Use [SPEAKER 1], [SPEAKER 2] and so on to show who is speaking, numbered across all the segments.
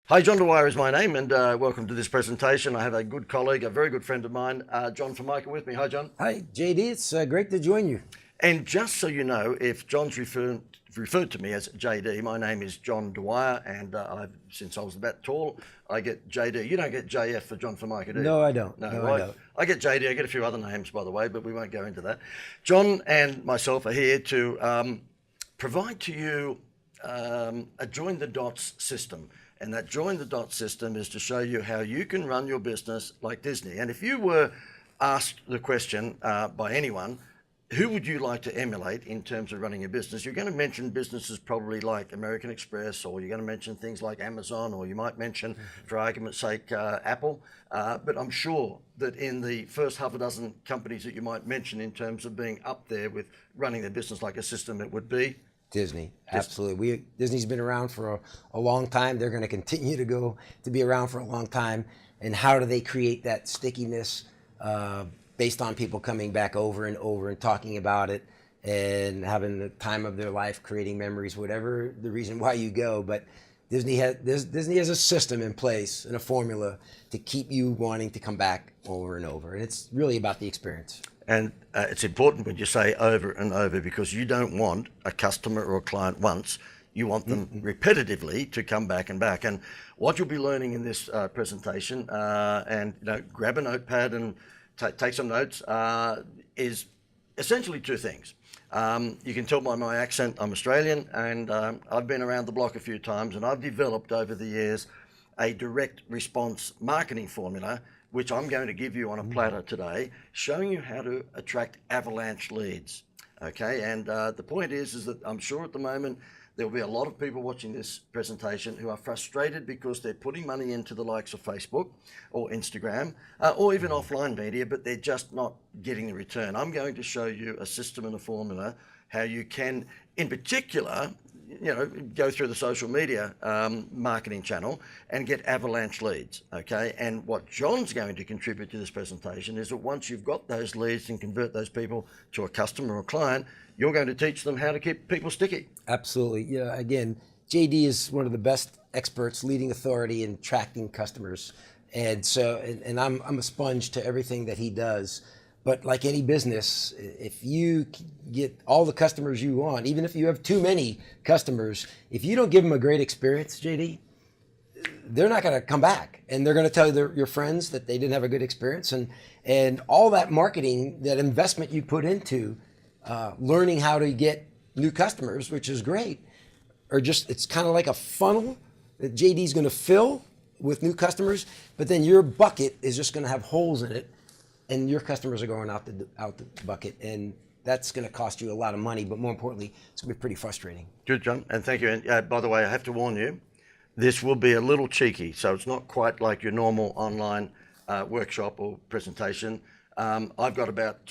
[SPEAKER 1] Hi, John Dwyer is my name, and welcome to this presentation. I have a good colleague, a very good friend of mine, John Formica, with me. Hi, John.
[SPEAKER 2] Hi, JD. It's great to join you.
[SPEAKER 1] And just so you know, if John's referred to me as JD, my name is John Dwyer, and since I was that tall, I get JD. You don't get JF for John Formica, do you?
[SPEAKER 2] No, I don't.
[SPEAKER 1] No,
[SPEAKER 2] I don't.
[SPEAKER 1] I get JD. I get a few other names, by the way, but we won't go into that. John and myself are here to provide to you a join the dots system. And that join the dots system is to show you how you can run your business like Disney. And if you were asked the question by anyone, who would you like to emulate in terms of running a business? You're going to mention businesses probably like American Express, or you're going to mention things like Amazon, or you might mention, for argument's sake, Apple. But I'm sure that in the first half a dozen companies that you might mention in terms of being up there with running their business like a system, it would be
[SPEAKER 2] Disney. Absolutely. Disney's been around for a long time. They're going to continue to be around for a long time. And how do they create that stickiness based on people coming back over and over and talking about it and having the time of their life, creating memories, whatever the reason why you go. But Disney has a system in place and a formula to keep you wanting to come back over and over. And it's really about the experience.
[SPEAKER 1] And it's important when you say over and over, because you don't want a customer or a client once. You want them repetitively to come back and back. And what you'll be learning in this presentation, and grab a notepad and take some notes, is essentially two things. You can tell by my accent I'm Australian, and I've been around the block a few times, and I've developed over the years a direct response marketing formula, which I'm going to give you on a platter today, showing you how to attract avalanche leads. Okay, and the point is that I'm sure at the moment there will be a lot of people watching this presentation who are frustrated because they're putting money into the likes of Facebook or Instagram or even offline media, but they're just not getting the return. I'm going to show you a system and a formula how you can, in particular, go through the social media marketing channel and get avalanche leads, okay? And what John's going to contribute to this presentation is that once you've got those leads and convert those people to a customer or client, you're going to teach them how to keep people sticky.
[SPEAKER 2] Absolutely. Yeah. Again, JD is one of the best experts, leading authority in attracting customers, and so and I'm a sponge to everything that he does. But like any business, if you get all the customers you want, even if you have too many customers, if you don't give them a great experience, JD, they're not going to come back, and they're going to tell your friends that they didn't have a good experience, and all that marketing, that investment you put into learning how to get new customers, which is great, or just it's kind of like a funnel that JD's going to fill with new customers, but then your bucket is just going to have holes in it, and your customers are going out the bucket, and that's going to cost you a lot of money, but more importantly, it's going to be pretty frustrating.
[SPEAKER 1] Good, John, and thank you. And by the way, I have to warn you, this will be a little cheeky, so it's not quite like your normal online workshop or presentation. I've got about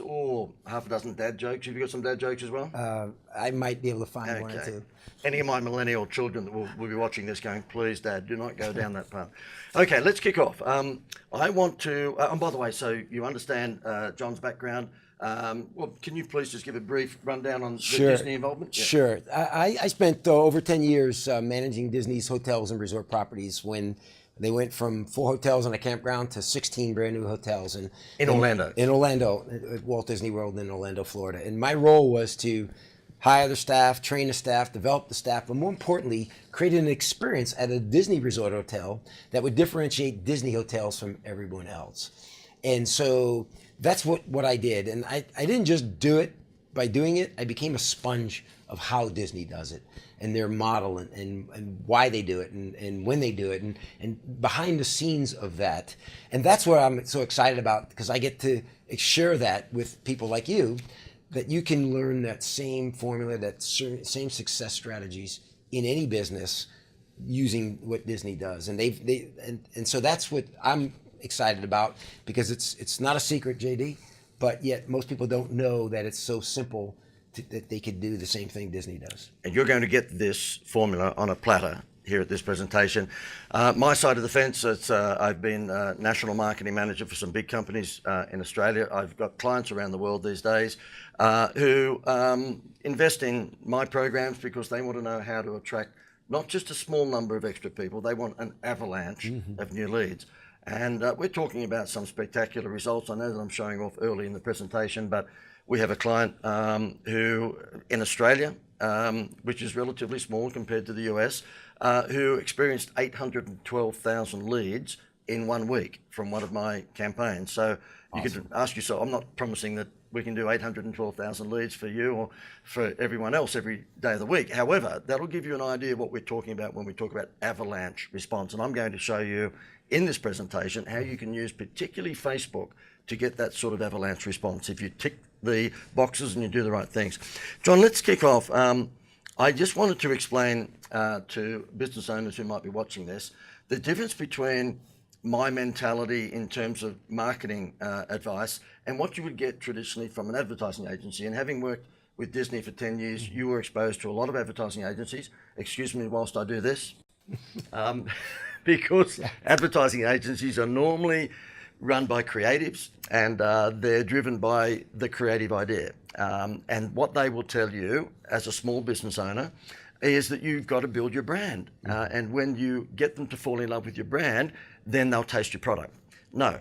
[SPEAKER 1] half a dozen dad jokes. Have you got some dad jokes as well?
[SPEAKER 2] I might be able to find one or two.
[SPEAKER 1] Any of my millennial children that will be watching this going, please, Dad, do not go down that path. Okay, let's kick off. I want to, and by the way, so you understand John's background. Well, can you please just give a brief rundown on the Disney involvement?
[SPEAKER 2] Yeah. Sure. I spent over 10 years managing Disney's hotels and resort properties when they went from 4 hotels and a campground to 16 brand new hotels in
[SPEAKER 1] Orlando.
[SPEAKER 2] In Orlando, at Walt Disney World in Orlando, Florida. And my role was to hire the staff, train the staff, develop the staff, but more importantly, create an experience at a Disney resort hotel that would differentiate Disney hotels from everyone else. And so that's what I did. And I didn't just do it by doing it. I became a sponge of how Disney does it and their model and why they do it and when they do it and behind the scenes of that. And that's what I'm so excited about, because I get to share that with people like you, that you can learn that same formula, that same success strategies in any business using what Disney does. And and so that's what I'm excited about, because it's not a secret, JD, but yet most people don't know that it's so simple that they could do the same thing Disney does.
[SPEAKER 1] And you're going to get this formula on a platter here at this presentation. My side of the fence, I've been national marketing manager for some big companies in Australia. I've got clients around the world these days who invest in my programs because they want to know how to attract not just a small number of extra people, they want an avalanche of new leads. And we're talking about some spectacular results. I know that I'm showing off early in the presentation, but we have a client who in Australia, which is relatively small compared to the US, who experienced 812,000 leads in 1 week from one of my campaigns. So you could ask yourself, I'm not promising that we can do 812,000 leads for you or for everyone else every day of the week. However, that'll give you an idea of what we're talking about when we talk about avalanche response. And I'm going to show you in this presentation how you can use particularly Facebook to get that sort of avalanche response if you tick the boxes and you do the right things. John, let's kick off. I just wanted to explain to business owners who might be watching this, the difference between my mentality in terms of marketing advice and what you would get traditionally from an advertising agency. And having worked with Disney for 10 years, you were exposed to a lot of advertising agencies. Excuse me whilst I do this. Because advertising agencies are normally run by creatives and they're driven by the creative idea. And what they will tell you as a small business owner is that you've got to build your brand. And when you get them to fall in love with your brand, then they'll taste your product. No,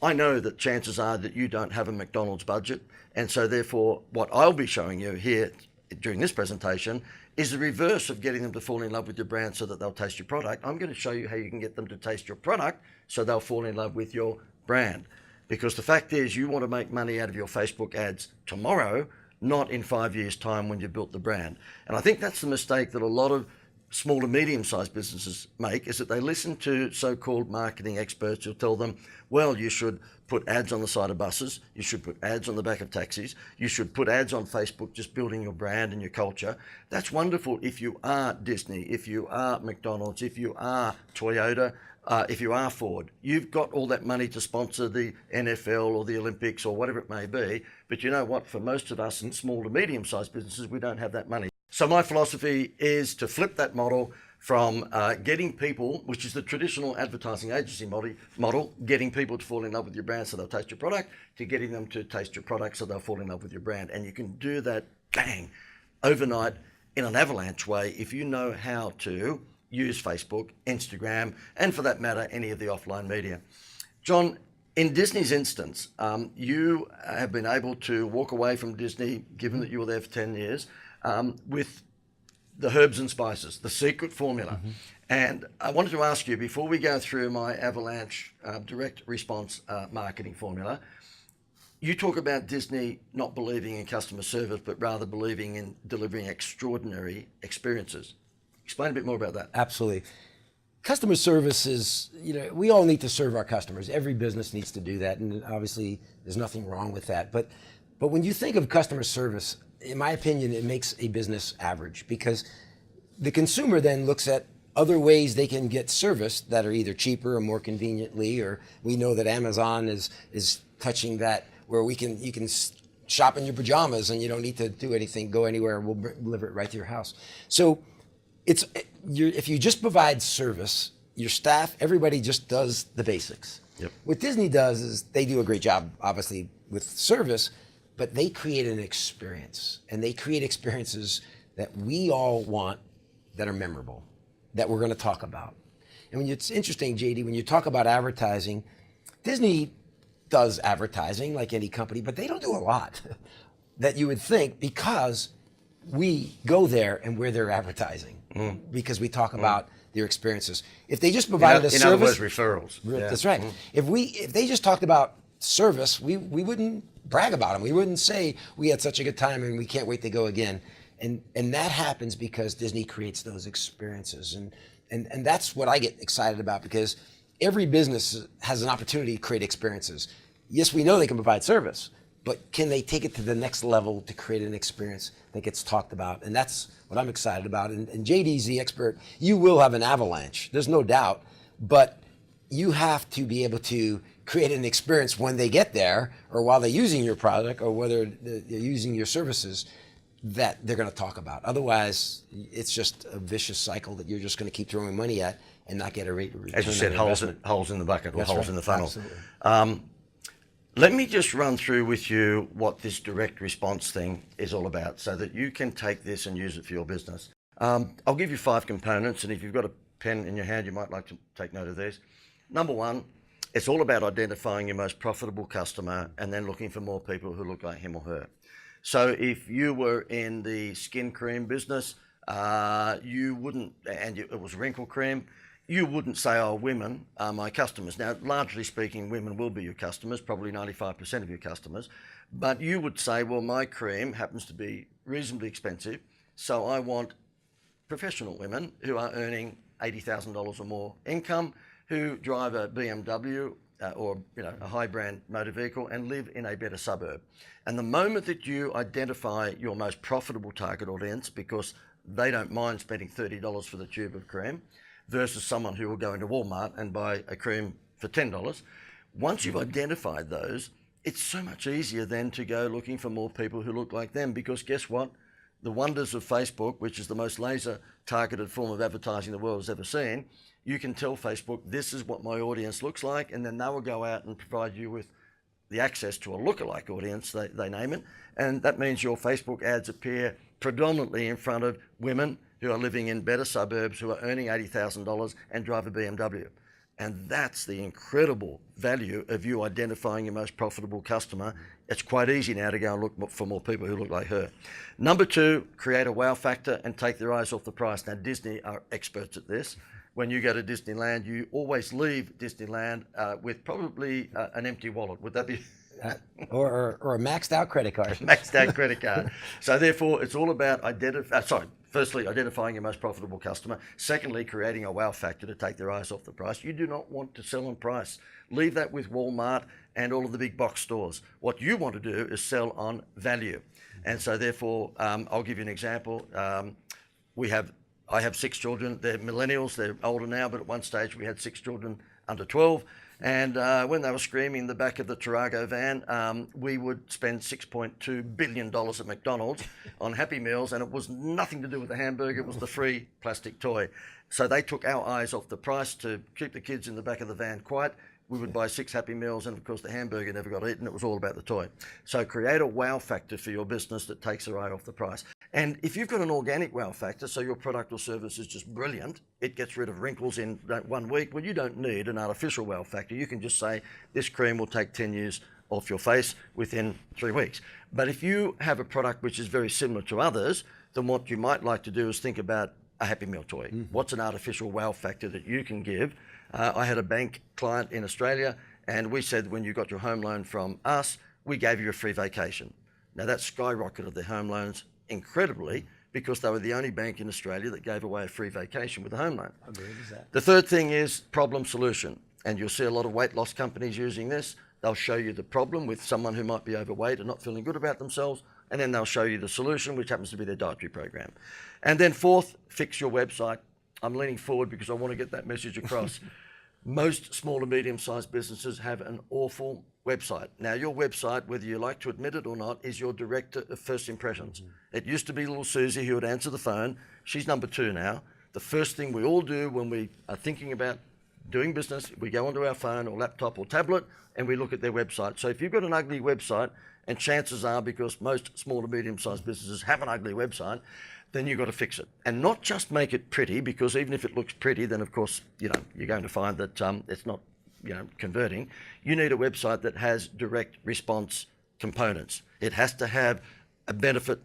[SPEAKER 1] I know that chances are that you don't have a McDonald's budget. And so therefore, what I'll be showing you here during this presentation is the reverse of getting them to fall in love with your brand so that they'll taste your product. I'm going to show you how you can get them to taste your product so they'll fall in love with your brand. Because the fact is, you want to make money out of your Facebook ads tomorrow, not in 5 years' time when you've built the brand. And I think that's the mistake that a lot of small to medium-sized businesses make, is that they listen to so-called marketing experts who'll tell them, well, you should put ads on the side of buses, you should put ads on the back of taxis, you should put ads on Facebook, just building your brand and your culture. That's wonderful if you are Disney, if you are McDonald's, if you are Toyota, if you are Ford. You've got all that money to sponsor the NFL or the Olympics or whatever it may be. But you know what? For most of us in small to medium-sized businesses, we don't have that money. So my philosophy is to flip that model from getting people, which is the traditional advertising agency model, getting people to fall in love with your brand so they'll taste your product, to getting them to taste your product so they'll fall in love with your brand. And you can do that, bang, overnight in an avalanche way if you know how to use Facebook, Instagram, and for that matter, any of the offline media. John, in Disney's instance, you have been able to walk away from Disney, given that you were there for 10 years, with the herbs and spices, the secret formula. And I wanted to ask you, before we go through my avalanche direct response marketing formula, you talk about Disney not believing in customer service, but rather believing in delivering extraordinary experiences. Explain a bit more about that.
[SPEAKER 2] Absolutely. Customer service is, we all need to serve our customers. Every business needs to do that, and obviously there's nothing wrong with that. But when you think of customer service, in my opinion, it makes a business average, because the consumer then looks at other ways they can get service that are either cheaper or more conveniently, or we know that Amazon is touching that, where you can shop in your pajamas and you don't need to do anything, go anywhere, and we'll deliver it right to your house. So if you just provide service, your staff, everybody just does the basics.
[SPEAKER 1] Yep.
[SPEAKER 2] What Disney does is they do a great job, obviously, with service, but they create an experience, and they create experiences that we all want, that are memorable, that we're going to talk about. And it's interesting, JD, when you talk about advertising, Disney does advertising like any company, but they don't do a lot that you would think, because we go there and we're their advertising, because we talk about their experiences. If they just provided a service,
[SPEAKER 1] in other words, referrals.
[SPEAKER 2] That's right. If they just talked about service, we wouldn't brag about them. We wouldn't say we had such a good time and we can't wait to go again. And that happens because Disney creates those experiences, and that's what I get excited about, because every business has an opportunity to create experiences. Yes, we know they can provide service, but can they take it to the next level to create an experience that gets talked about? And that's what I'm excited about. And JD's the expert. You will have an avalanche, there's no doubt, but you have to be able to create an experience when they get there, or while they're using your product, or whether they're using your services, that they're going to talk about. Otherwise, it's just a vicious cycle that you're just going to keep throwing money at and not get a rate of return.
[SPEAKER 1] As you said, holes in the bucket, or
[SPEAKER 2] That's
[SPEAKER 1] holes
[SPEAKER 2] right.
[SPEAKER 1] in the funnel.
[SPEAKER 2] Absolutely.
[SPEAKER 1] Let me just run through with you what this direct response thing is all about, so that you can take this and use it for your business. I'll give you 5 components, and if you've got a pen in your hand, you might like to take note of these. Number 1, it's all about identifying your most profitable customer and then looking for more people who look like him or her. So if you were in the skin cream business, you wouldn't, and it was wrinkle cream, you wouldn't say, oh, women are my customers. Now, largely speaking, women will be your customers, probably 95% of your customers, but you would say, well, my cream happens to be reasonably expensive, so I want professional women who are earning $80,000 or more income, who drive a BMW or a high brand motor vehicle and live in a better suburb. And the moment that you identify your most profitable target audience, because they don't mind spending $30 for the tube of cream versus someone who will go into Walmart and buy a cream for $10, once you've identified those, it's so much easier then to go looking for more people who look like them, because guess what? The wonders of Facebook, which is the most laser targeted form of advertising the world has ever seen, you can tell Facebook, this is what my audience looks like, and then they will go out and provide you with the access to a lookalike audience, they name it, and that means your Facebook ads appear predominantly in front of women who are living in better suburbs, who are earning $80,000 and drive a BMW. And that's the incredible value of you identifying your most profitable customer. It's quite easy now to go and look for more people who look like her. Number 2, create a wow factor and take their eyes off the price. Now, Disney are experts at this. When you go to Disneyland, you always leave Disneyland with probably an empty wallet. Would that be?
[SPEAKER 2] or a maxed out credit card.
[SPEAKER 1] Maxed out credit card. So therefore, it's all about firstly, identifying your most profitable customer. Secondly, creating a wow factor to take their eyes off the price. You do not want to sell on price. Leave that with Walmart and all of the big box stores. What you want to do is sell on value. And so therefore, I'll give you an example. I have 6 children. They're millennials. They're older now, but at one stage we had 6 children under 12. And when they were screaming in the back of the Tarago van, we would spend $6.2 billion at McDonald's on Happy Meals, and it was nothing to do with the hamburger. It was the free plastic toy. So they took our eyes off the price to keep the kids in the back of the van quiet. We would buy 6 Happy Meals, and of course the hamburger never got eaten. It was all about the toy. So create a wow factor for your business that takes their eye off the price. And if you've got an organic wow factor, so your product or service is just brilliant, it gets rid of wrinkles in 1 week, well, you don't need an artificial wow factor. You can just say, this cream will take 10 years off your face within 3 weeks. But if you have a product which is very similar to others, then what you might like to do is think about a Happy Meal toy. What's an artificial wow factor that you can give? I had a bank client in Australia, and we said, when you got your home loan from us, we gave you a free vacation. Now that skyrocketed their home loans incredibly, because they were the only bank in Australia that gave away a free vacation with a home loan.
[SPEAKER 2] How great is that?
[SPEAKER 1] The third thing is problem solution. And you'll see a lot of weight loss companies using this. They'll show you the problem with someone who might be overweight and not feeling good about themselves, and then they'll show you the solution, which happens to be their dietary program. And then fourth, fix your website. I'm leaning forward because I want to get that message across. Most small and medium-sized businesses have an awful website. Now, your website, whether you like to admit it or not, is your director of first impressions. It used to be little Susie who would answer the phone. She's number 2 now. The first thing we all do when we are thinking about doing business, we go onto our phone or laptop or tablet and we look at their website. So if you've got an ugly website, and chances are, because most small to medium-sized businesses have an ugly website, then you've got to fix it. And not just make it pretty, because even if it looks pretty, then of course, you're going to find that it's not, converting. You need a website that has direct response components. It has to have a benefit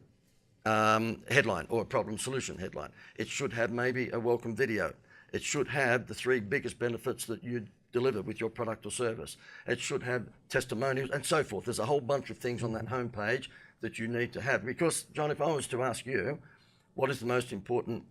[SPEAKER 1] headline or a problem solution headline. It should have maybe a welcome video. It should have the 3 biggest benefits that you deliver with your product or service. It should have testimonials and so forth. There's a whole bunch of things on that homepage that you need to have. Because, John, if I was to ask you, what is the most important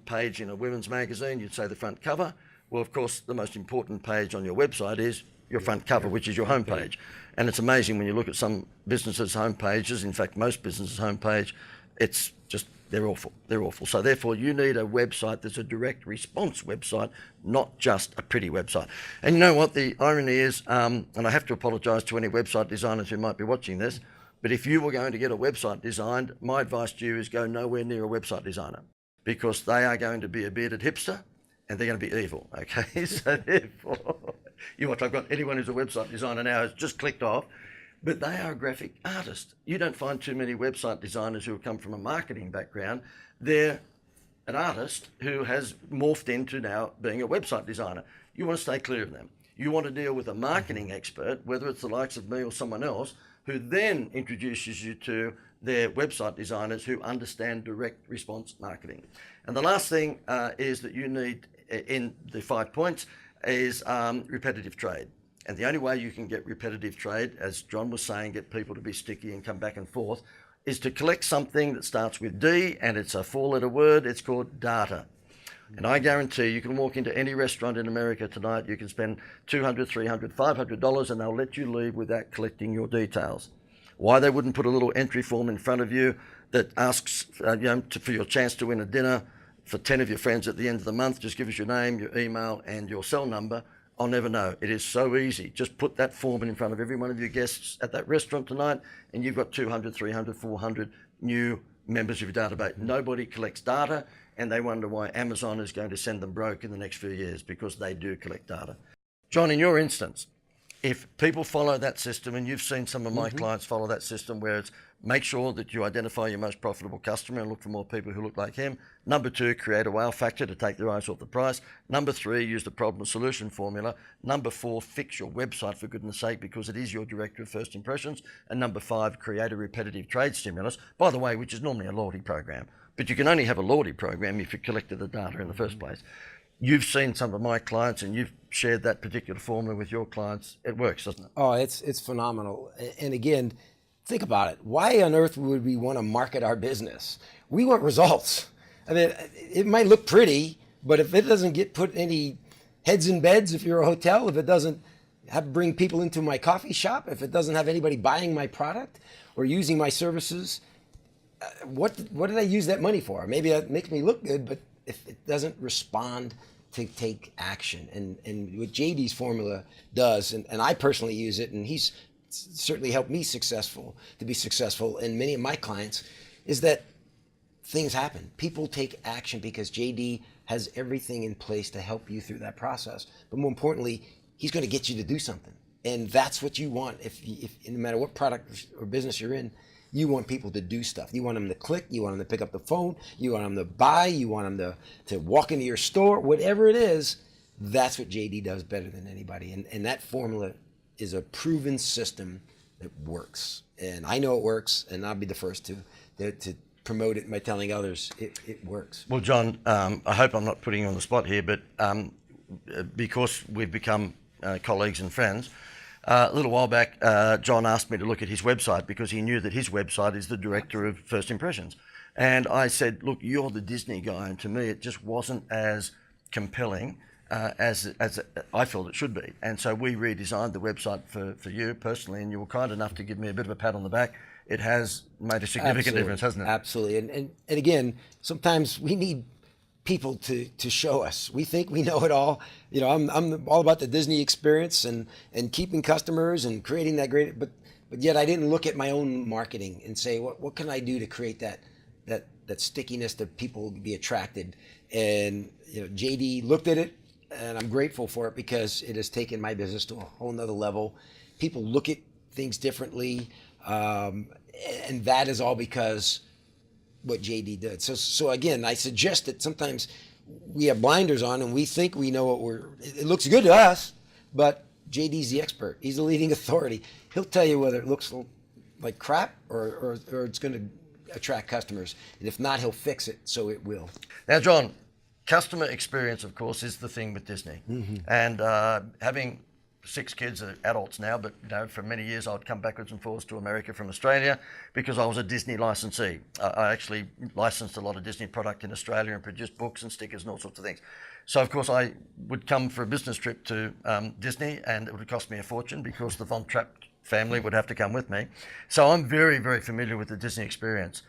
[SPEAKER 1] page in a women's magazine? You'd say the front cover. Well, of course, the most important page on your website is your front cover, which is your homepage. And it's amazing when you look at some businesses' homepages, in fact, most businesses' homepage, it's just, they're awful. They're awful. So therefore, you need a website that's a direct response website, not just a pretty website. And you know what? The irony is, and I have to apologise to any website designers who might be watching this, but if you were going to get a website designed, my advice to you is go nowhere near a website designer, because they are going to be a bearded hipster and they're going to be evil, okay? So therefore, you watch, I've got anyone who's a website designer now has just clicked off, but they are a graphic artist. You don't find too many website designers who have come from a marketing background. They're an artist who has morphed into now being a website designer. You want to stay clear of them. You want to deal with a marketing expert, whether it's the likes of me or someone else, who then introduces you to their website designers who understand direct response marketing. And the last thing is that you need in the 5 points is repetitive trade. And the only way you can get repetitive trade, as John was saying, get people to be sticky and come back and forth, is to collect something that starts with D and it's a 4-letter word. It's called data. And I guarantee you can walk into any restaurant in America tonight, you can spend $200, $300, $500 and they'll let you leave without collecting your details. Why they wouldn't put a little entry form in front of you that asks for your chance to win a dinner for 10 of your friends at the end of the month, just give us your name, your email and your cell number. I'll never know. It is so easy. Just put that form in front of every one of your guests at that restaurant tonight and you've got 200, 300, 400 new members of your database. Nobody collects data and they wonder why Amazon is going to send them broke in the next few years, because they do collect data. John, in your instance, if people follow that system, and you've seen some of my clients follow that system where it's make sure that you identify your most profitable customer and look for more people who look like him. Number 2, create a wow factor to take their eyes off the price. Number 3, use the problem solution formula. Number 4, fix your website for goodness sake, because it is your director of first impressions. And number 5, create a repetitive trade stimulus, by the way, which is normally a loyalty program. But you can only have a loyalty program if you collected the data in the first place. You've seen some of my clients and you've shared that particular formula with your clients. It works, doesn't it?
[SPEAKER 2] Oh, it's phenomenal. And again, think about it. Why on earth would we want to market our business? We want results. I mean, it might look pretty, but if it doesn't get put any heads in beds, if you're a hotel, if it doesn't bring people into my coffee shop, if it doesn't have anybody buying my product or using my services, what did I use that money for? Maybe that makes me look good, but if it doesn't respond to take action, and what JD's formula does, and I personally use it, and he's certainly helped me to be successful, and many of my clients, is that things happen. People take action because JD has everything in place to help you through that process. But more importantly, he's going to get you to do something, and that's what you want. If no matter what product or business you're in, you want people to do stuff. You want them to click. You want them to pick up the phone. You want them to buy. You want them to walk into your store. Whatever it is, that's what JD does better than anybody. And that formula is a proven system that works. And I know it works, and I'll be the first to promote it by telling others it works.
[SPEAKER 1] Well, John, I hope I'm not putting you on the spot here, but because we've become colleagues and friends, a little while back, John asked me to look at his website because he knew that his website is the director of first impressions. And I said, look, you're the Disney guy. And to me, it just wasn't as compelling as I felt it should be. And so we redesigned the website for you personally, and you were kind enough to give me a bit of a pat on the back. It has made a significant difference, hasn't it?
[SPEAKER 2] Absolutely. And again, sometimes we need people to show us. We think we know it all. You know, I'm all about the Disney experience and keeping customers and creating that great, but yet I didn't look at my own marketing and say, what can I do to create that stickiness that people be attracted? And you know, JD looked at it, and I'm grateful for it because it has taken my business to a whole nother level. People look at things differently, and that is all because what JD did. So again, I suggest that sometimes we have blinders on and we think we know it looks good to us, but JD's the expert. He's the leading authority. He'll tell you whether it looks like crap or it's going to attract customers. And if not, he'll fix it so it will.
[SPEAKER 1] Now, John, customer experience, of course, is the thing with Disney. And having 6 kids are adults now, but you know, for many years I'd come backwards and forwards to America from Australia because I was a Disney licensee. I actually licensed a lot of Disney product in Australia and produced books and stickers and all sorts of things. So of course I would come for a business trip to Disney, and it would cost me a fortune because the Von Trapp family would have to come with me. So I'm very, very familiar with the Disney experience.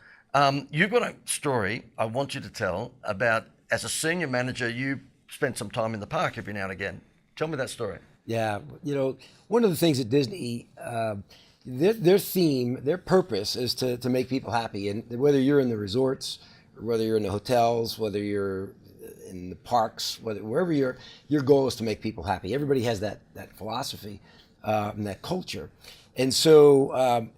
[SPEAKER 1] You've got a story I want you to tell about, as a senior manager, you spent some time in the park every now and again. Tell me that story.
[SPEAKER 2] Yeah, you know, one of the things at Disney, their theme, their purpose is to make people happy. And whether you're in the resorts, or whether you're in the hotels, whether you're in the parks, wherever your goal is to make people happy. Everybody has that philosophy and that culture. And so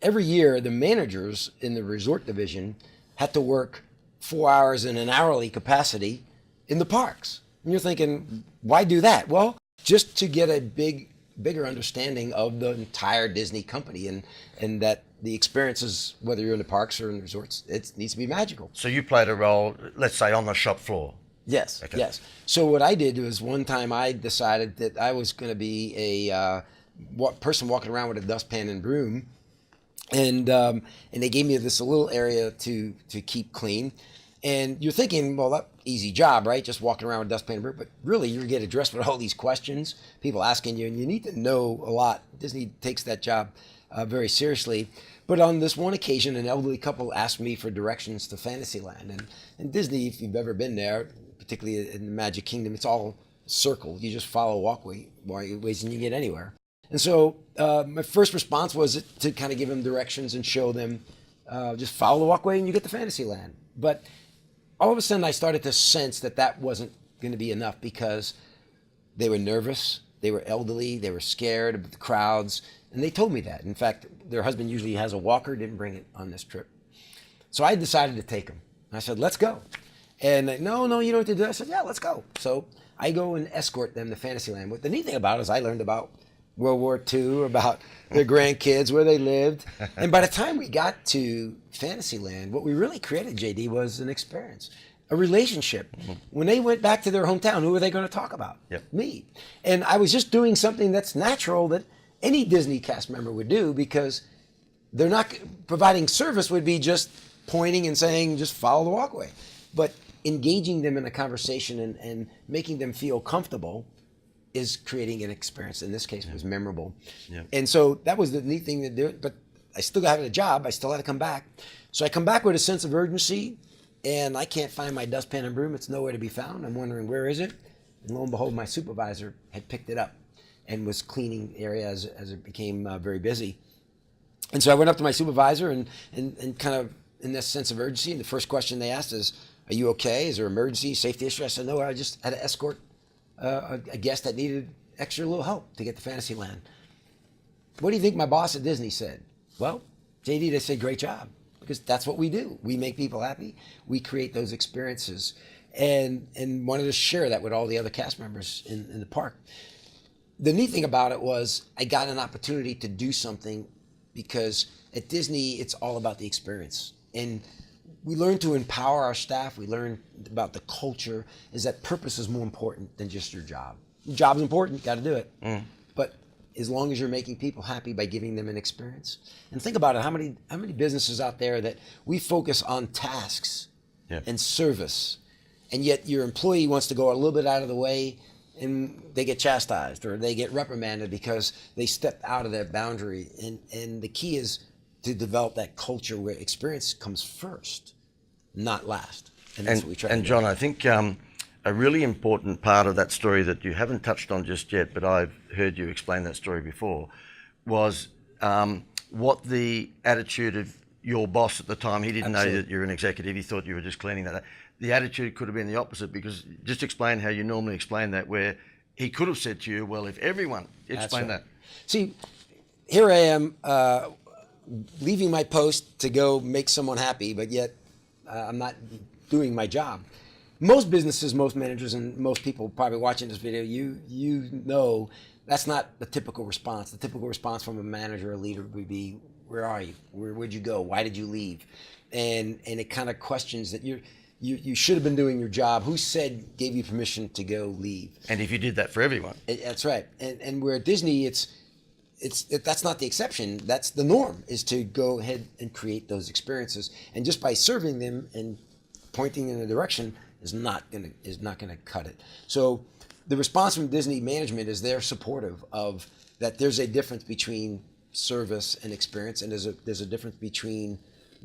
[SPEAKER 2] every year, the managers in the resort division had to work 4 hours in an hourly capacity in the parks. And you're thinking, why do that? Well, just to get a bigger understanding of the entire Disney company, and that the experiences, whether you're in the parks or in the resorts, it needs to be magical.
[SPEAKER 1] So you played a role, let's say, on the shop floor.
[SPEAKER 2] Yes,
[SPEAKER 1] Okay.
[SPEAKER 2] yes. So what I did was, one time I decided that I was going to be a person walking around with a dustpan and broom, and they gave me this little area to keep clean. And you're thinking, well, that easy job, right? Just walking around with a dustpan and broom. But really, you get addressed with all these questions, people asking you, and you need to know a lot. Disney takes that job very seriously. But on this one occasion, an elderly couple asked me for directions to Fantasyland. And Disney, if you've ever been there, particularly in the Magic Kingdom, it's all circled. You just follow walkways and you get anywhere. And so my first response was to kind of give them directions and show them, just follow the walkway and you get to Fantasyland. But all of a sudden I started to sense that wasn't going to be enough, because they were nervous, they were elderly, they were scared of the crowds, and they told me that. In fact, their husband usually has a walker, didn't bring it on this trip. So I decided to take them. I said, let's go. And no, you don't have to do that. I said, yeah, let's go. So I go and escort them to Fantasyland. What the neat thing about it is I learned about World War II, about their grandkids, where they lived. And by the time we got to Fantasyland, what we really created, JD, was an experience, a relationship. Mm-hmm. When they went back to their hometown, who were they going to talk about?
[SPEAKER 1] Yep.
[SPEAKER 2] Me. And I was just doing something that's natural that any Disney cast member would do, because they're not providing service, would be just pointing and saying, just follow the walkway. But engaging them in a conversation and making them feel comfortable is creating an experience. In this case, it was memorable.
[SPEAKER 1] Yeah.
[SPEAKER 2] And so that was the neat thing to do. But I still had a job. I still had to come back. So I come back with a sense of urgency, and I can't find my dustpan and broom. It's nowhere to be found. I'm wondering, where is it? And lo and behold, my supervisor had picked it up and was cleaning the area as it became very busy. And so I went up to my supervisor and kind of in this sense of urgency. And the first question they asked is, are you okay? Is there emergency, safety issue? I said, no, I just had to escort a guest that needed extra little help to get to Fantasyland. What do you think my boss at Disney said? Well, JD, they said, great job, because that's what we do. We make people happy. We create those experiences, and wanted to share that with all the other cast members in the park. The neat thing about it was I got an opportunity to do something, because at Disney, it's all about the experience. And we learn to empower our staff. We learn about the culture, is that purpose is more important than just your job. Your job's important, got to do it. Mm. But as long as you're making people happy by giving them an experience. And think about it, how many businesses out there that we focus on tasks and service, and yet your employee wants to go a little bit out of the way and they get chastised or they get reprimanded because they stepped out of their boundary. And the key is to develop that culture where experience comes first, not last. And that's what we try to do.
[SPEAKER 1] And John, I think a really important part of that story that you haven't touched on just yet, but I've heard you explain that story before, was what the attitude of your boss at the time, he didn't know that you're an executive, he thought you were just cleaning that. The attitude could have been the opposite, because just explain how you normally explain that, where he could have said to you, well, if everyone, explain that.
[SPEAKER 2] See, here I am leaving my post to go make someone happy, but yet I'm not doing my job. Most businesses, most managers, and most people probably watching this video, you know that's not the typical response. The typical response from a manager or leader would be, where are you? Where'd you go? Why did you leave? And it kind of questions that you should have been doing your job. Who gave you permission to go leave?
[SPEAKER 1] And if you did that for everyone.
[SPEAKER 2] That's right. And where at Disney, that's not the exception. That's the norm, is to go ahead and create those experiences. And just by serving them and pointing in a direction is not gonna cut it. So the response from Disney management is they're supportive of that. There's a difference between service and experience, and there's a difference between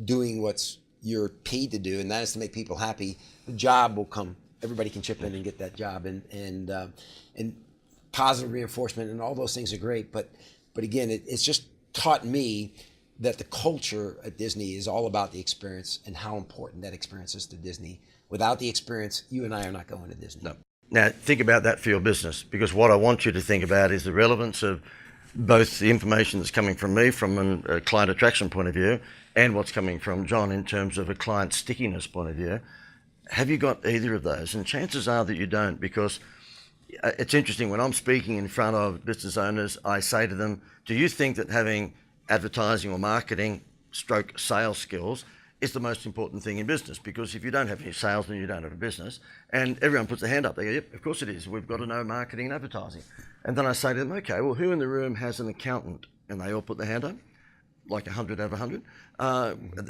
[SPEAKER 2] doing what's you're paid to do, and that is to make people happy. The job will come. Everybody can chip in and get that job, and positive reinforcement and all those things are great. But again, it's just taught me that the culture at Disney is all about the experience and how important that experience is to Disney. Without the experience, you and I are not going to Disney.
[SPEAKER 1] No. Now, think about that for your business, because what I want you to think about is the relevance of both the information that's coming from me from a client attraction point of view and what's coming from John in terms of a client stickiness point of view. Have you got either of those? And chances are that you don't, because it's interesting, when I'm speaking in front of business owners, I say to them, do you think that having advertising or marketing stroke sales skills is the most important thing in business? Because if you don't have any sales, then you don't have a business. And everyone puts their hand up. They go, yep, of course it is. We've got to know marketing and advertising. And then I say to them, okay, well, who in the room has an accountant? And they all put their hand up, like 100 out of 100.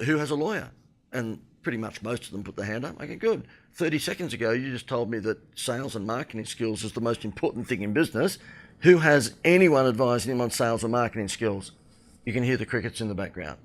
[SPEAKER 1] Who has a lawyer? And pretty much most of them put their hand up. Okay, good. 30 seconds ago, you just told me that sales and marketing skills is the most important thing in business. Who has anyone advising them on sales and marketing skills? You can hear the crickets in the background.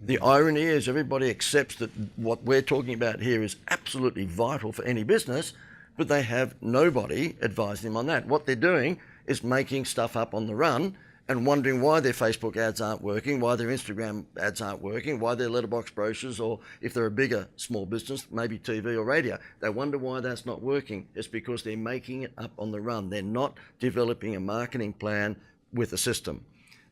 [SPEAKER 1] The irony is everybody accepts that what we're talking about here is absolutely vital for any business, but they have nobody advising them on that. What they're doing is making stuff up on the run and wondering why their Facebook ads aren't working, why their Instagram ads aren't working, why their letterbox brochures, or if they're a bigger small business, maybe TV or radio, they wonder why that's not working. It's because they're making it up on the run. They're not developing a marketing plan with a system.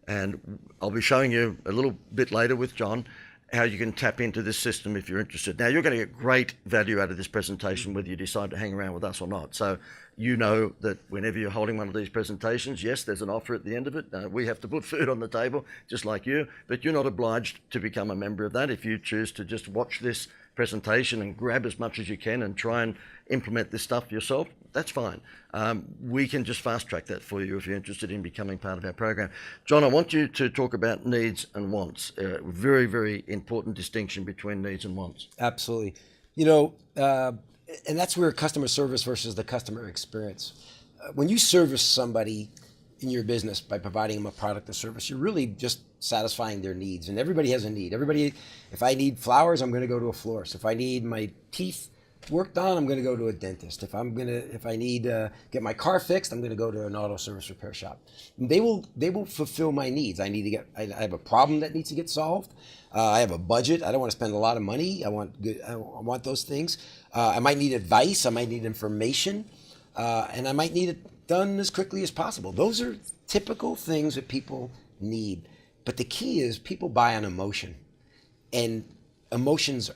[SPEAKER 1] And I'll be showing you a little bit later with John how you can tap into this system if you're interested. Now, you're going to get great value out of this presentation whether you decide to hang around with us or not. So you know that whenever you're holding one of these presentations, yes, there's an offer at the end of it. We have to put food on the table, just like you, but you're not obliged to become a member of that. If you choose to just watch this presentation and grab as much as you can and try and implement this stuff yourself, that's fine. We can just fast track that for you if you're interested in becoming part of our program. John, I want you to talk about needs and wants. Very, very important distinction between needs and wants.
[SPEAKER 2] Absolutely. You know, and that's where customer service versus the customer experience. When you service somebody in your business by providing them a product or service, you're really just satisfying their needs. And everybody has a need. Everybody, if I need flowers, I'm going to go to a florist. If I need my teeth worked on, I'm going to go to a dentist. If I need to get my car fixed, I'm going to go to an auto service repair shop. And they will fulfill my needs. I have a problem that needs to get solved. I have a budget. I don't want to spend a lot of money. I want those things. I might need advice. I might need information, and I might need it done as quickly as possible. Those are typical things that people need. But the key is people buy on emotion, and emotions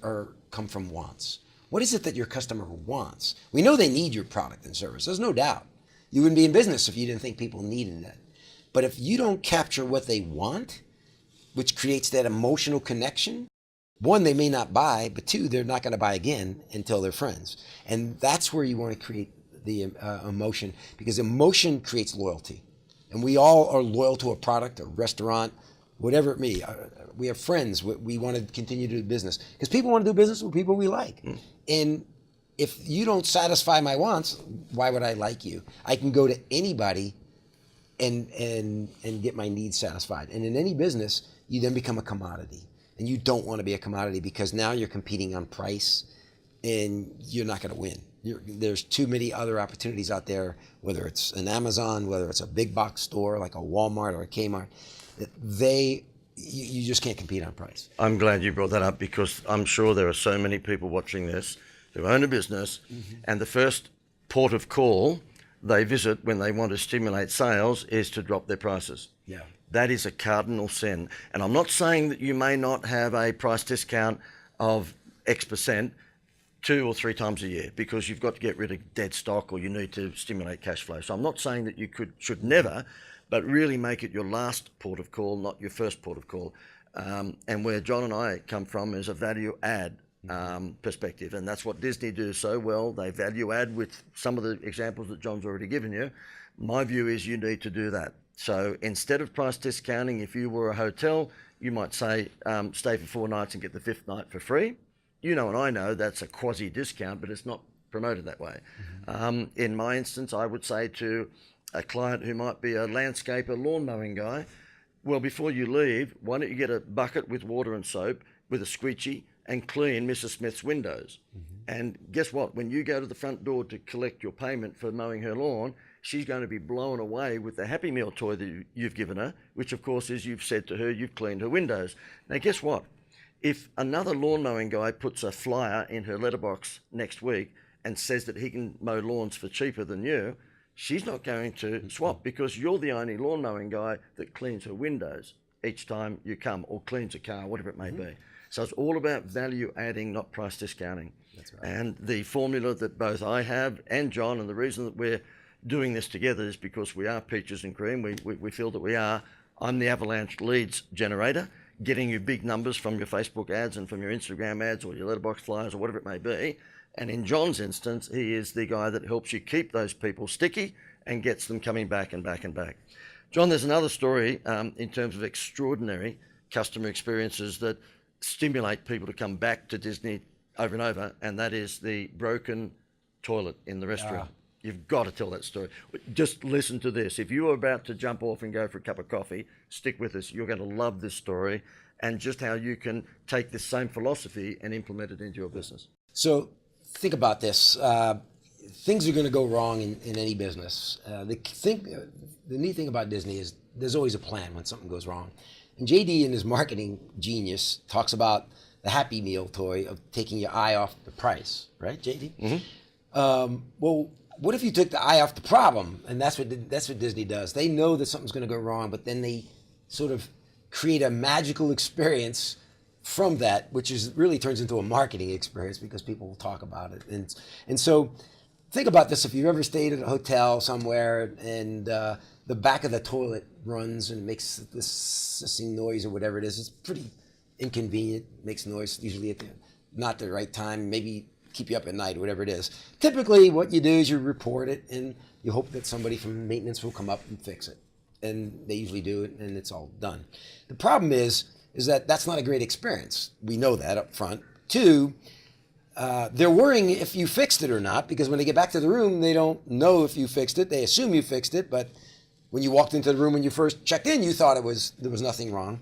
[SPEAKER 2] come from wants. What is it that your customer wants? We know they need your product and service. There's no doubt. You wouldn't be in business if you didn't think people needed it. But if you don't capture what they want, which creates that emotional connection, one, they may not buy, but two, they're not going to buy again until they're friends. And that's where you want to create the emotion, because emotion creates loyalty. And we all are loyal to a product, a restaurant, whatever it may be. We have friends. We want to continue to do business because people want to do business with people we like. And if you don't satisfy my wants, why would I like you? I can go to anybody and get my needs satisfied. And in any business, you then become a commodity. And you don't want to be a commodity because now you're competing on price and you're not going to win. There's too many other opportunities out there, whether it's an Amazon, whether it's a big box store like a Walmart or a Kmart, you just can't compete on price.
[SPEAKER 1] I'm glad you brought that up because I'm sure there are so many people watching this who own a business, and the first port of call they visit when they want to stimulate sales is to drop their prices.
[SPEAKER 2] Yeah.
[SPEAKER 1] That is a cardinal sin. And I'm not saying that you may not have a price discount of X percent 2 or 3 times a year because you've got to get rid of dead stock or you need to stimulate cash flow. So I'm not saying that you should never, but really make it your last port of call, not your first port of call. And where John and I come from is a value add perspective. And that's what Disney do so well. They value add with some of the examples that John's already given you. My view is you need to do that. So instead of price discounting, if you were a hotel, you might say, stay for 4 nights and get the 5th night for free. You know, and I know that's a quasi discount, but it's not promoted that way. In my instance, I would say to a client who might be a landscaper, lawn mowing guy, well, before you leave, why don't you get a bucket with water and soap with a squeegee and clean Mrs. Smith's windows? And guess what? When you go to the front door to collect your payment for mowing her lawn, she's going to be blown away with the Happy Meal toy that you've given her, which of course is you've said to her you've cleaned her windows. Now, guess what? If another lawn mowing guy puts a flyer in her letterbox next week and says that he can mow lawns for cheaper than you, she's not going to swap because you're the only lawn mowing guy that cleans her windows each time you come, or cleans a car, whatever it may be. So it's all about value adding, not price discounting.
[SPEAKER 2] That's right.
[SPEAKER 1] And the formula that both I have and John, and the reason that we're doing this together is because we are peaches and cream. We feel that we are. I'm the avalanche leads generator, getting you big numbers from your Facebook ads and from your Instagram ads or your letterbox flyers or whatever it may be. And in John's instance, he is the guy that helps you keep those people sticky and gets them coming back and back and back. John, there's another story in terms of extraordinary customer experiences that stimulate people to come back to Disney over and over, and that is the broken toilet in the restaurant. You've got to tell that story. Just listen to this. If you are about to jump off and go for a cup of coffee, stick with us. You're going to love this story and just how you can take this same philosophy and implement it into your business.
[SPEAKER 2] So think about this. Things are going to go wrong in any business. The neat thing about Disney is there's always a plan when something goes wrong. And JD, in his marketing genius, talks about the Happy Meal toy of taking your eye off the price, right, JD? Mm-hmm. Well, what if you took the eye off the problem? And that's what Disney does. They know that something's going to go wrong, but then they sort of create a magical experience from that, which is really turns into a marketing experience because people will talk about it. And so think about this. If you've ever stayed at a hotel somewhere and the back of the toilet runs and makes this hissing noise or whatever it is, it's pretty inconvenient, makes noise usually at not the right time, maybe keep you up at night or whatever it is. Typically what you do is you report it and you hope that somebody from maintenance will come up and fix it. And they usually do it and it's all done. The problem is that that's not a great experience. We know that up front. Two, they're worrying if you fixed it or not, because when they get back to the room, they don't know if you fixed it. They assume you fixed it, but when you walked into the room when you first checked in, you thought there was nothing wrong.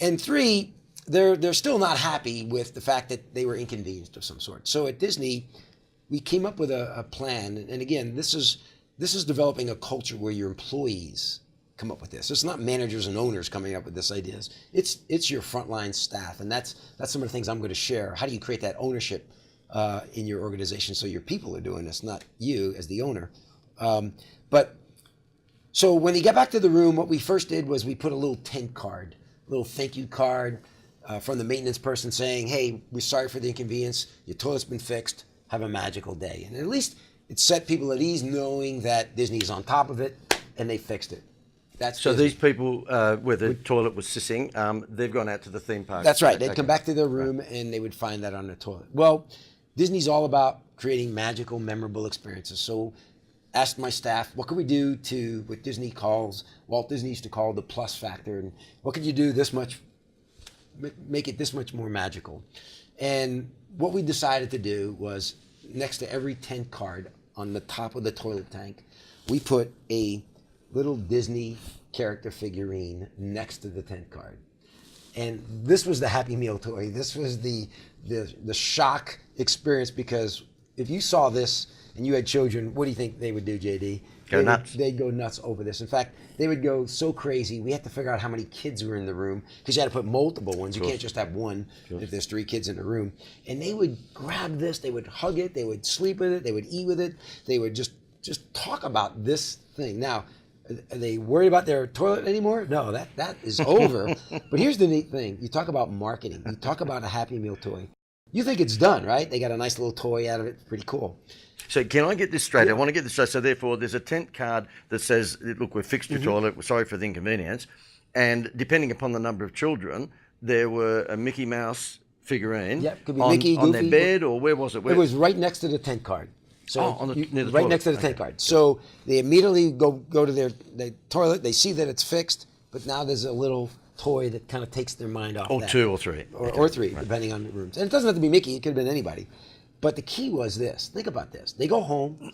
[SPEAKER 2] And three, they're still not happy with the fact that they were inconvenienced of some sort. So at Disney, we came up with a plan, and again, this is developing a culture where your employees come up with this. It's not managers and owners coming up with this ideas. It's your frontline staff, and that's some of the things I'm going to share. How do you create that ownership in your organization so your people are doing this, not you as the owner? So when you get back to the room, what we first did was we put a little tent card, a little thank you card from the maintenance person saying, hey, we're sorry for the inconvenience. Your toilet's been fixed. Have a magical day. And at least it set people at ease knowing that Disney is on top of it and they fixed it. That's
[SPEAKER 1] so
[SPEAKER 2] Disney.
[SPEAKER 1] These people where the toilet was sissing, they've gone out to the theme park.
[SPEAKER 2] That's right. They'd come back to their room and they would find that on the toilet. Well, Disney's all about creating magical, memorable experiences. So asked my staff, what could we do to what Walt Disney used to call the plus factor, and what could you do make it this much more magical? And what we decided to do was next to every tent card on the top of the toilet tank, we put a little Disney character figurine next to the tent card. And this was the Happy Meal toy. This was the shock experience, because if you saw this and you had children, what do you think they would do, JD? They'd go nuts over this. In fact, they would go so crazy, we had to figure out how many kids were in the room, because you had to put multiple ones. You can't just have one if there's 3 kids in the room. And they would grab this, they would hug it, they would sleep with it, they would eat with it, they would just talk about this thing. Now, are they worried about their toilet anymore? No, that is over. But here's the neat thing. You talk about marketing. You talk about a Happy Meal toy. You think it's done, right? They got a nice little toy out of it. Pretty cool.
[SPEAKER 1] So can I get this straight? I want to get this straight. So therefore, there's a tent card that says, look, we've fixed your toilet. We're sorry for the inconvenience. And depending upon the number of children, there were a Mickey Mouse figurine
[SPEAKER 2] could be Mickey,
[SPEAKER 1] on
[SPEAKER 2] Goofy,
[SPEAKER 1] their bed, or where was it?
[SPEAKER 2] It was right next to the tent card. So
[SPEAKER 1] near the
[SPEAKER 2] right
[SPEAKER 1] toilet.
[SPEAKER 2] next to the tent card. So they immediately go to their toilet. They see that it's fixed, but now there's a little toy that kind of takes their mind off that.
[SPEAKER 1] 2 or 3.
[SPEAKER 2] Or 3, depending on the rooms. And it doesn't have to be Mickey. It could have been anybody. But the key was this. Think about this. They go home,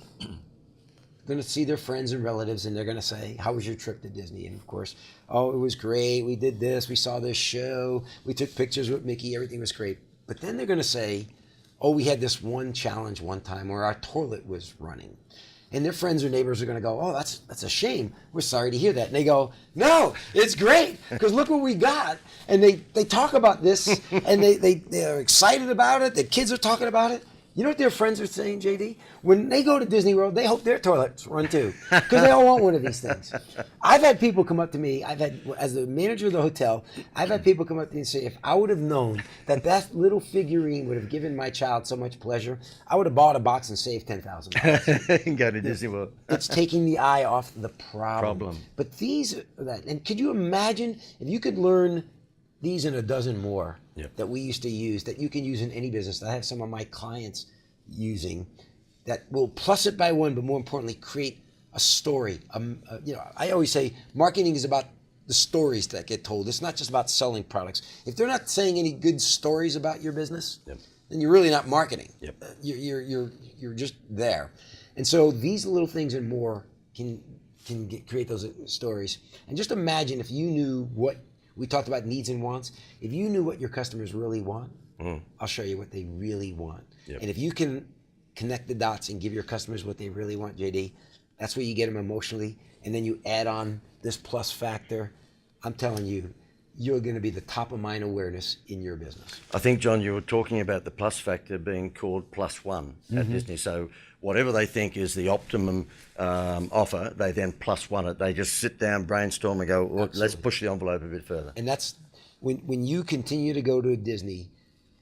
[SPEAKER 2] going to see their friends and relatives, and they're going to say, how was your trip to Disney? And of course, oh, it was great. We did this. We saw this show. We took pictures with Mickey. Everything was great. But then they're going to say, oh, we had this one challenge one time where our toilet was running. And their friends or neighbors are going to go, oh, that's a shame. We're sorry to hear that. And they go, no, it's great, because look what we got. And they talk about this, and they're excited about it. The kids are talking about it. You know what their friends are saying, JD? When they go to Disney World, they hope their toilets run too, because they all want one of these things. I've had people come up to me. As the manager of the hotel, I've had people come up to me and say, if I would have known that that little figurine would have given my child so much pleasure, I would have bought a box and saved $10,000.
[SPEAKER 1] And go to Disney World.
[SPEAKER 2] It's taking the eye off the problem. But these are that. And could you imagine if you could learn these and a dozen more that we used to use, that you can use in any business, that I have some of my clients using, that will plus it by one, but more importantly, create a story. I always say marketing is about the stories that get told. It's not just about selling products. If they're not saying any good stories about your business, then you're really not marketing. You're just there. And so these little things and more can create those stories. And just imagine if you knew what we talked about, needs and wants. If you knew what your customers really want, I'll show you what they really want. And if you can connect the dots and give your customers what they really want, JD, that's where you get them emotionally. And then you add on this plus factor. I'm telling you, you're going to be the top of mind awareness in your business.
[SPEAKER 1] I think, John, you were talking about the plus factor being called plus one at Disney. So whatever they think is the optimum offer, they then plus one it. They just sit down, brainstorm, and go, well, let's push the envelope a bit further.
[SPEAKER 2] And that's when you continue to go to Disney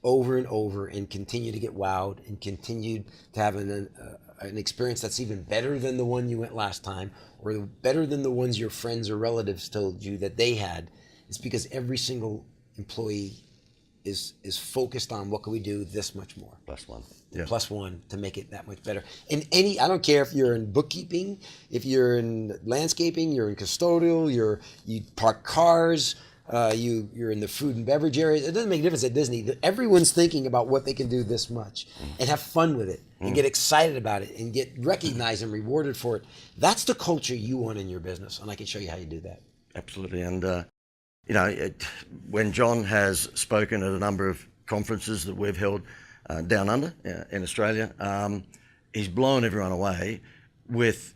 [SPEAKER 2] over and over and continue to get wowed and continue to have an experience that's even better than the one you went last time, or better than the ones your friends or relatives told you that they had. It's because every single employee is focused on what can we do this much more.
[SPEAKER 1] Plus one.
[SPEAKER 2] Plus one to make it that much better. And I don't care if you're in bookkeeping, if you're in landscaping, you're in custodial, you park cars, you're in the food and beverage area. It doesn't make a difference at Disney. Everyone's thinking about what they can do this much and have fun with it and get excited about it and get recognized and rewarded for it. That's the culture you want in your business, and I can show you how you do that.
[SPEAKER 1] Absolutely. And when John has spoken at a number of conferences that we've held down under in Australia, he's blown everyone away with,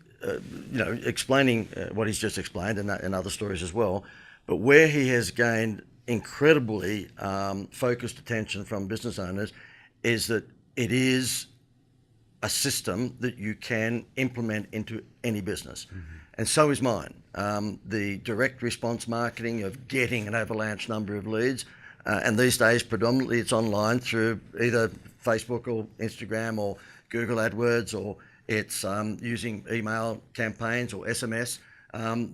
[SPEAKER 1] explaining what he's just explained and other stories as well. But where he has gained incredibly focused attention from business owners is that it is a system that you can implement into any business. And so is mine. The direct response marketing of getting an avalanche number of leads, and these days predominantly it's online through either Facebook or Instagram or Google AdWords, or it's using email campaigns or SMS.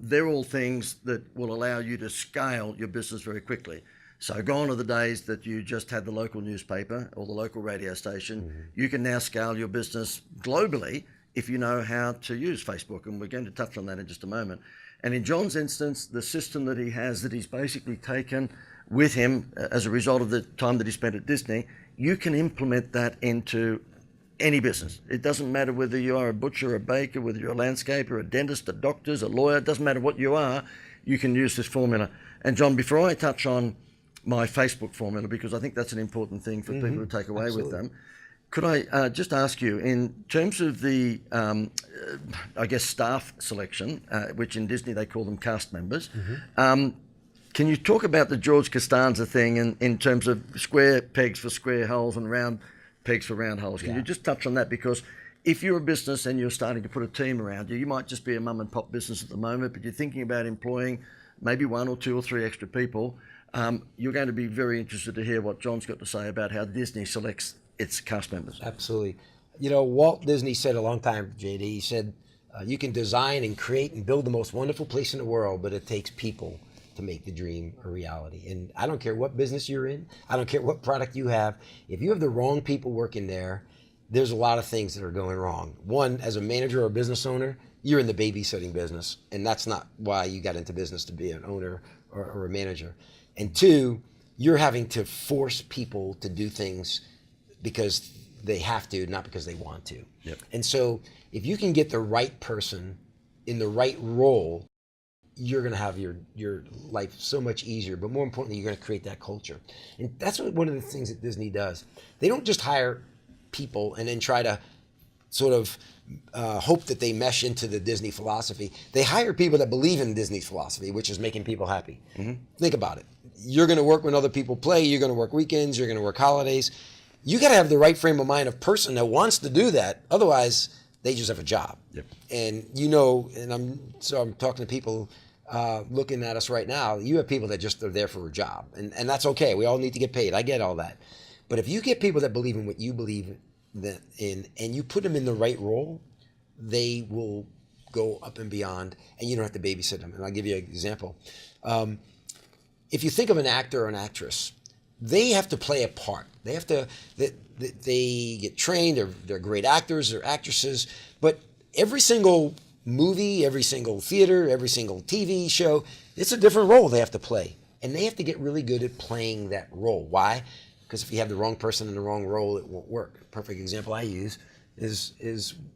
[SPEAKER 1] They're all things that will allow you to scale your business very quickly. So gone are the days that you just had the local newspaper or the local radio station. You can now scale your business globally if you know how to use Facebook, and we're going to touch on that in just a moment. And in John's instance, the system that he has, that he's basically taken with him as a result of the time that he spent at Disney, you can implement that into any business. It doesn't matter whether you are a butcher, a baker, whether you're a landscaper, a dentist, a doctor, a lawyer, it doesn't matter what you are, you can use this formula. And John, before I touch on my Facebook formula, because I think that's an important thing for people to take away with them, could I just ask you, in terms of the, staff selection, which in Disney they call them cast members, can you talk about the George Costanza thing in terms of square pegs for square holes and round pegs for round holes? Can you just touch on that? Because if you're a business and you're starting to put a team around you, you might just be a mum and pop business at the moment, but you're thinking about employing maybe 1 or 2 or 3 extra people. You're going to be very interested to hear what John's got to say about how Disney selects its cast members.
[SPEAKER 2] Absolutely. Walt Disney said a long time, JD, he said, you can design and create and build the most wonderful place in the world, but it takes people to make the dream a reality. And I don't care what business you're in, I don't care what product you have, if you have the wrong people working there, there's a lot of things that are going wrong. One, as a manager or a business owner, you're in the babysitting business, and that's not why you got into business, to be an owner or a manager. And 2, you're having to force people to do things because they have to, not because they want to. And so if you can get the right person in the right role, you're going to have your life so much easier, but more importantly, you're going to create that culture. And that's one of the things that Disney does. They don't just hire people and then try to sort of hope that they mesh into the Disney philosophy. They hire people that believe in Disney's philosophy, which is making people happy. Think about it. You're going to work when other people play, you're going to work weekends, you're going to work holidays. you got to have the right frame of mind of person that wants to do that. Otherwise, they just have a job.
[SPEAKER 1] Yep.
[SPEAKER 2] And and I'm talking to people looking at us right now. You have people that just are there for a job, and that's okay. We all need to get paid. I get all that. But if you get people that believe in what you believe in, and you put them in the right role, they will go up and beyond, and you don't have to babysit them. And I'll give you an example. If you think of an actor or an actress, they have to play a part. They have to. They get trained. They're great actors or actresses. But every single movie, every single theater, every single TV show, it's a different role they have to play, and they have to get really good at playing that role. Why? Because if you have the wrong person in the wrong role, it won't work. A perfect example I use is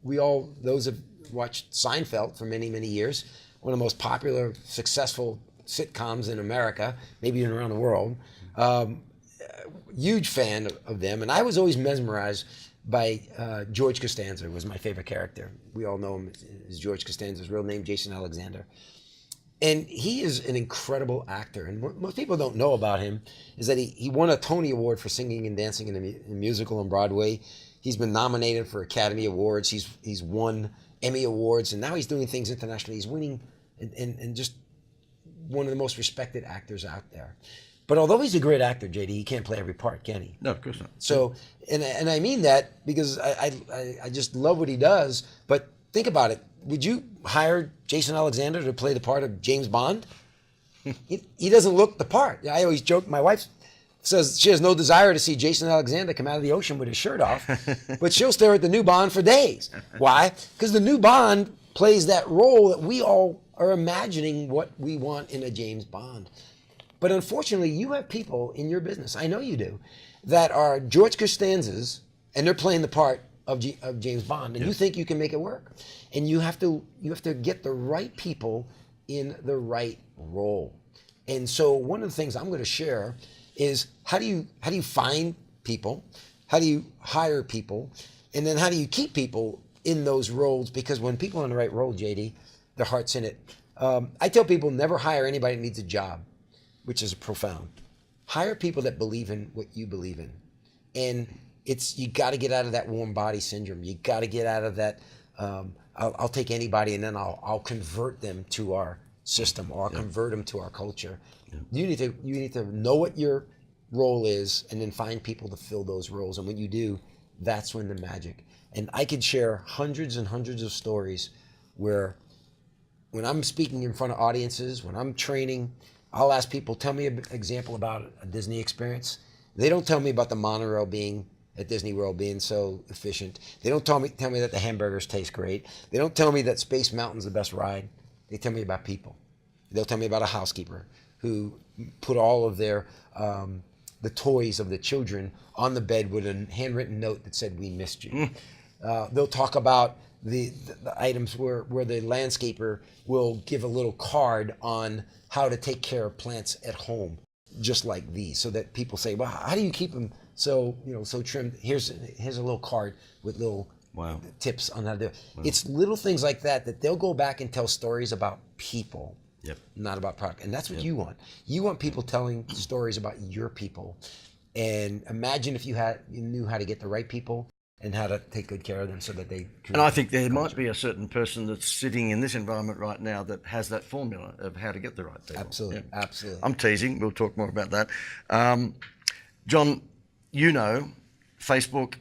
[SPEAKER 2] those have watched Seinfeld for many, many years, one of the most popular, successful sitcoms in America, maybe even around the world. Huge fan of them, and I was always mesmerized by George Costanza, who was my favorite character. We all know him as George Costanza's real name, Jason Alexander. And he is an incredible actor. And what most people don't know about him is that he won a Tony Award for singing and dancing in a musical on Broadway. He's been nominated for Academy Awards. He's won Emmy Awards, and now he's doing things internationally. He's winning and just one of the most respected actors out there. But although he's a great actor, JD, he can't play every part, can he?
[SPEAKER 1] No, of course not.
[SPEAKER 2] So, and I mean that because I just love what he does. But think about it. Would you hire Jason Alexander to play the part of James Bond? He doesn't look the part. I always joke, my wife says she has no desire to see Jason Alexander come out of the ocean with his shirt off, but she'll stare at the new Bond for days. Why? Because the new Bond plays that role that we all are imagining what we want in a James Bond. But unfortunately, you have people in your business, I know you do, that are George Costanzas, and they're playing the part of James Bond, and you think you can make it work. And you have to get the right people in the right role. And so one of the things I'm going to share is how do you find people, how do you hire people, and then how do you keep people in those roles? Because when people are in the right role, JD, their heart's in it. I tell people never hire anybody that needs a job, which is profound. Hire people that believe in what you believe in. And you got to get out of that warm body syndrome. You got to get out of that, I'll take anybody and then I'll convert them to our system, or I'll convert them to our culture. You need to know what your role is and then find people to fill those roles. And when you do, that's when the magic. And I could share hundreds and hundreds of stories where when I'm speaking in front of audiences, when I'm training, I'll ask people, tell me an example about a Disney experience. They don't tell me about the monorail being at Disney World being so efficient. They don't tell me that the hamburgers taste great. They don't tell me that Space Mountain's the best ride. They tell me about people. They'll tell me about a housekeeper who put all of their the toys of the children on the bed with a handwritten note that said, "We missed you." They'll talk about the items where the landscaper will give a little card on how to take care of plants at home, just like these, so that people say, "Well, how do you keep them so trimmed?" Here's a little card with little tips on how to do it. Wow. It's little things like that they'll go back and tell stories about people, not about product. And that's what you want. You want people telling stories about your people. And imagine if you knew how to get the right people and how to take good care of them so that they can.
[SPEAKER 1] And I think there might be a certain person that's sitting in this environment right now that has that formula of how to get the right people.
[SPEAKER 2] Absolutely, absolutely.
[SPEAKER 1] I'm teasing. We'll talk more about that. John, Facebook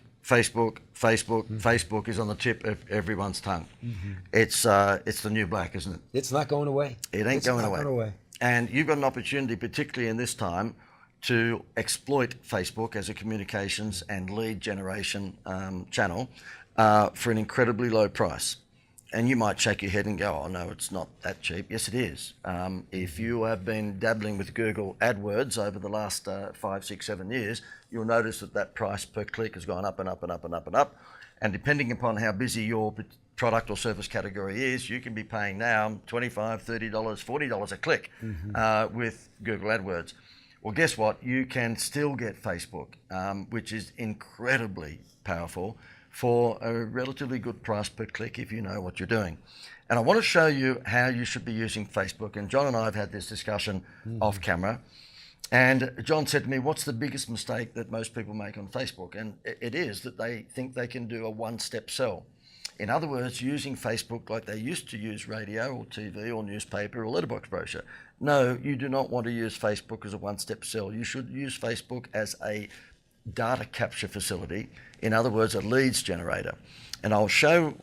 [SPEAKER 1] is on the tip of everyone's tongue. Mm-hmm. It's the new black, isn't it?
[SPEAKER 2] It's not going away.
[SPEAKER 1] It's not going away. And you've got an opportunity, particularly in this time, to exploit Facebook as a communications and lead generation channel for an incredibly low price. And you might shake your head and go, "Oh no, it's not that cheap." Yes, it is. If you have been dabbling with Google AdWords over the last 5, 6, 7 years, you'll notice that price per click has gone up and up and up and up and up. And depending upon how busy your product or service category is, you can be paying now $25, $30, $40 a click with Google AdWords. Well, guess what? You can still get Facebook, which is incredibly powerful, for a relatively good price per click if you know what you're doing. And I want to show you how you should be using Facebook. And John and I have had this discussion off camera. And John said to me, what's the biggest mistake that most people make on Facebook? And it is that they think they can do a one-step sell. In other words, using Facebook like they used to use radio or TV or newspaper or letterbox brochure. No, you do not want to use Facebook as a one-step sell. You should use Facebook as a data capture facility. In other words, a leads generator. And I'll show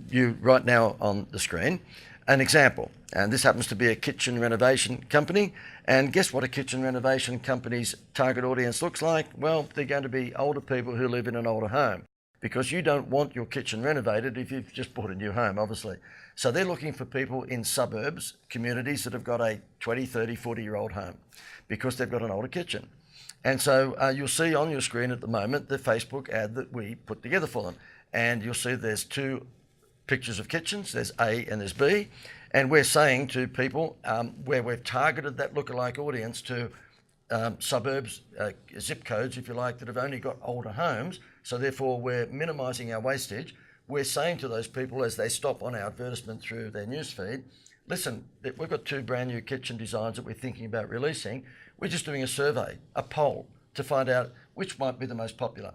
[SPEAKER 1] you right now on the screen an example. And this happens to be a kitchen renovation company. And guess what a kitchen renovation company's target audience looks like? Well, they're going to be older people who live in an older home, because you don't want your kitchen renovated if you've just bought a new home, obviously. So they're looking for people in suburbs, communities that have got a 20, 30, 40-year-old home because they've got an older kitchen. And so you'll see on your screen at the moment the Facebook ad that we put together for them. And you'll see there's two pictures of kitchens. There's A and there's B. And we're saying to people where we've targeted that lookalike audience to suburbs, zip codes, if you like, that have only got older homes. So therefore, we're minimising our wastage. We're saying to those people as they stop on our advertisement through their newsfeed, listen, we've got 2 brand new kitchen designs that we're thinking about releasing. We're just doing a survey, a poll, to find out which might be the most popular.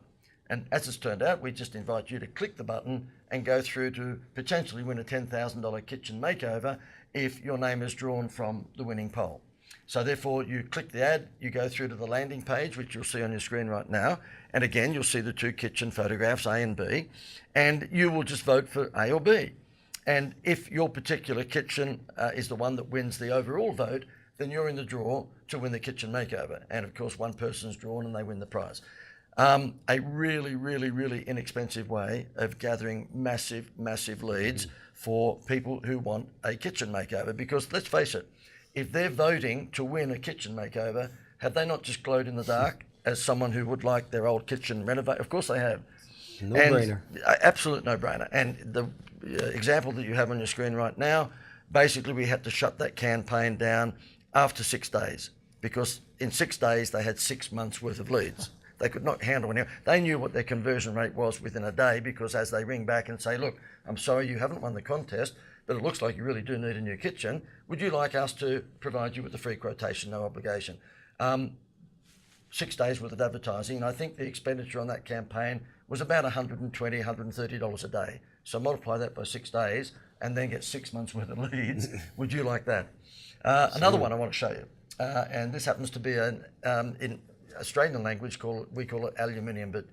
[SPEAKER 1] And as it's turned out, we just invite you to click the button and go through to potentially win a $10,000 kitchen makeover if your name is drawn from the winning poll. So therefore, you click the ad, you go through to the landing page, which you'll see on your screen right now. And again, you'll see the 2 kitchen photographs, A and B, and you will just vote for A or B. And if your particular kitchen is the one that wins the overall vote, then you're in the draw to win the kitchen makeover. And of course, one person's drawn and they win the prize. A really, really, really inexpensive way of gathering massive, massive leads for people who want a kitchen makeover. Because let's face it, if they're voting to win a kitchen makeover, have they not just glowed in the dark as someone who would like their old kitchen renovated? Of course they have.
[SPEAKER 2] No-brainer.
[SPEAKER 1] Absolute no-brainer. And the example that you have on your screen right now, basically we had to shut that campaign down after 6 days, because in 6 days they had 6 months worth of leads. They could not handle it. They knew what their conversion rate was within a day, because as they ring back and say, look, I'm sorry you haven't won the contest, but it looks like you really do need a new kitchen. Would you like us to provide you with a free quotation, no obligation? 6 days worth of advertising, and I think the expenditure on that campaign was about $120, $130 a day. So multiply that by 6 days and then get 6 months worth of leads. Would you like that? Another one I want to show you, and this happens to be in Australian language, we call it aluminium, but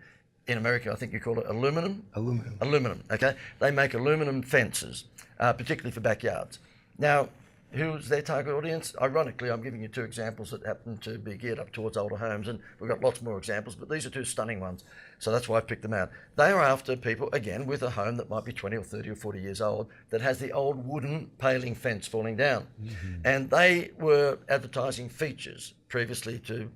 [SPEAKER 1] in America I think you call it aluminum. Aluminum, okay? They make aluminum fences, particularly for backyards. Now, who's their target audience? Ironically, I'm giving you 2 examples that happen to be geared up towards older homes, and we've got lots more examples, but these are 2 stunning ones. So that's why I've picked them out. They are after people, again, with a home that might be 20 or 30 or 40 years old, that has the old wooden paling fence falling down. And they were advertising features previously to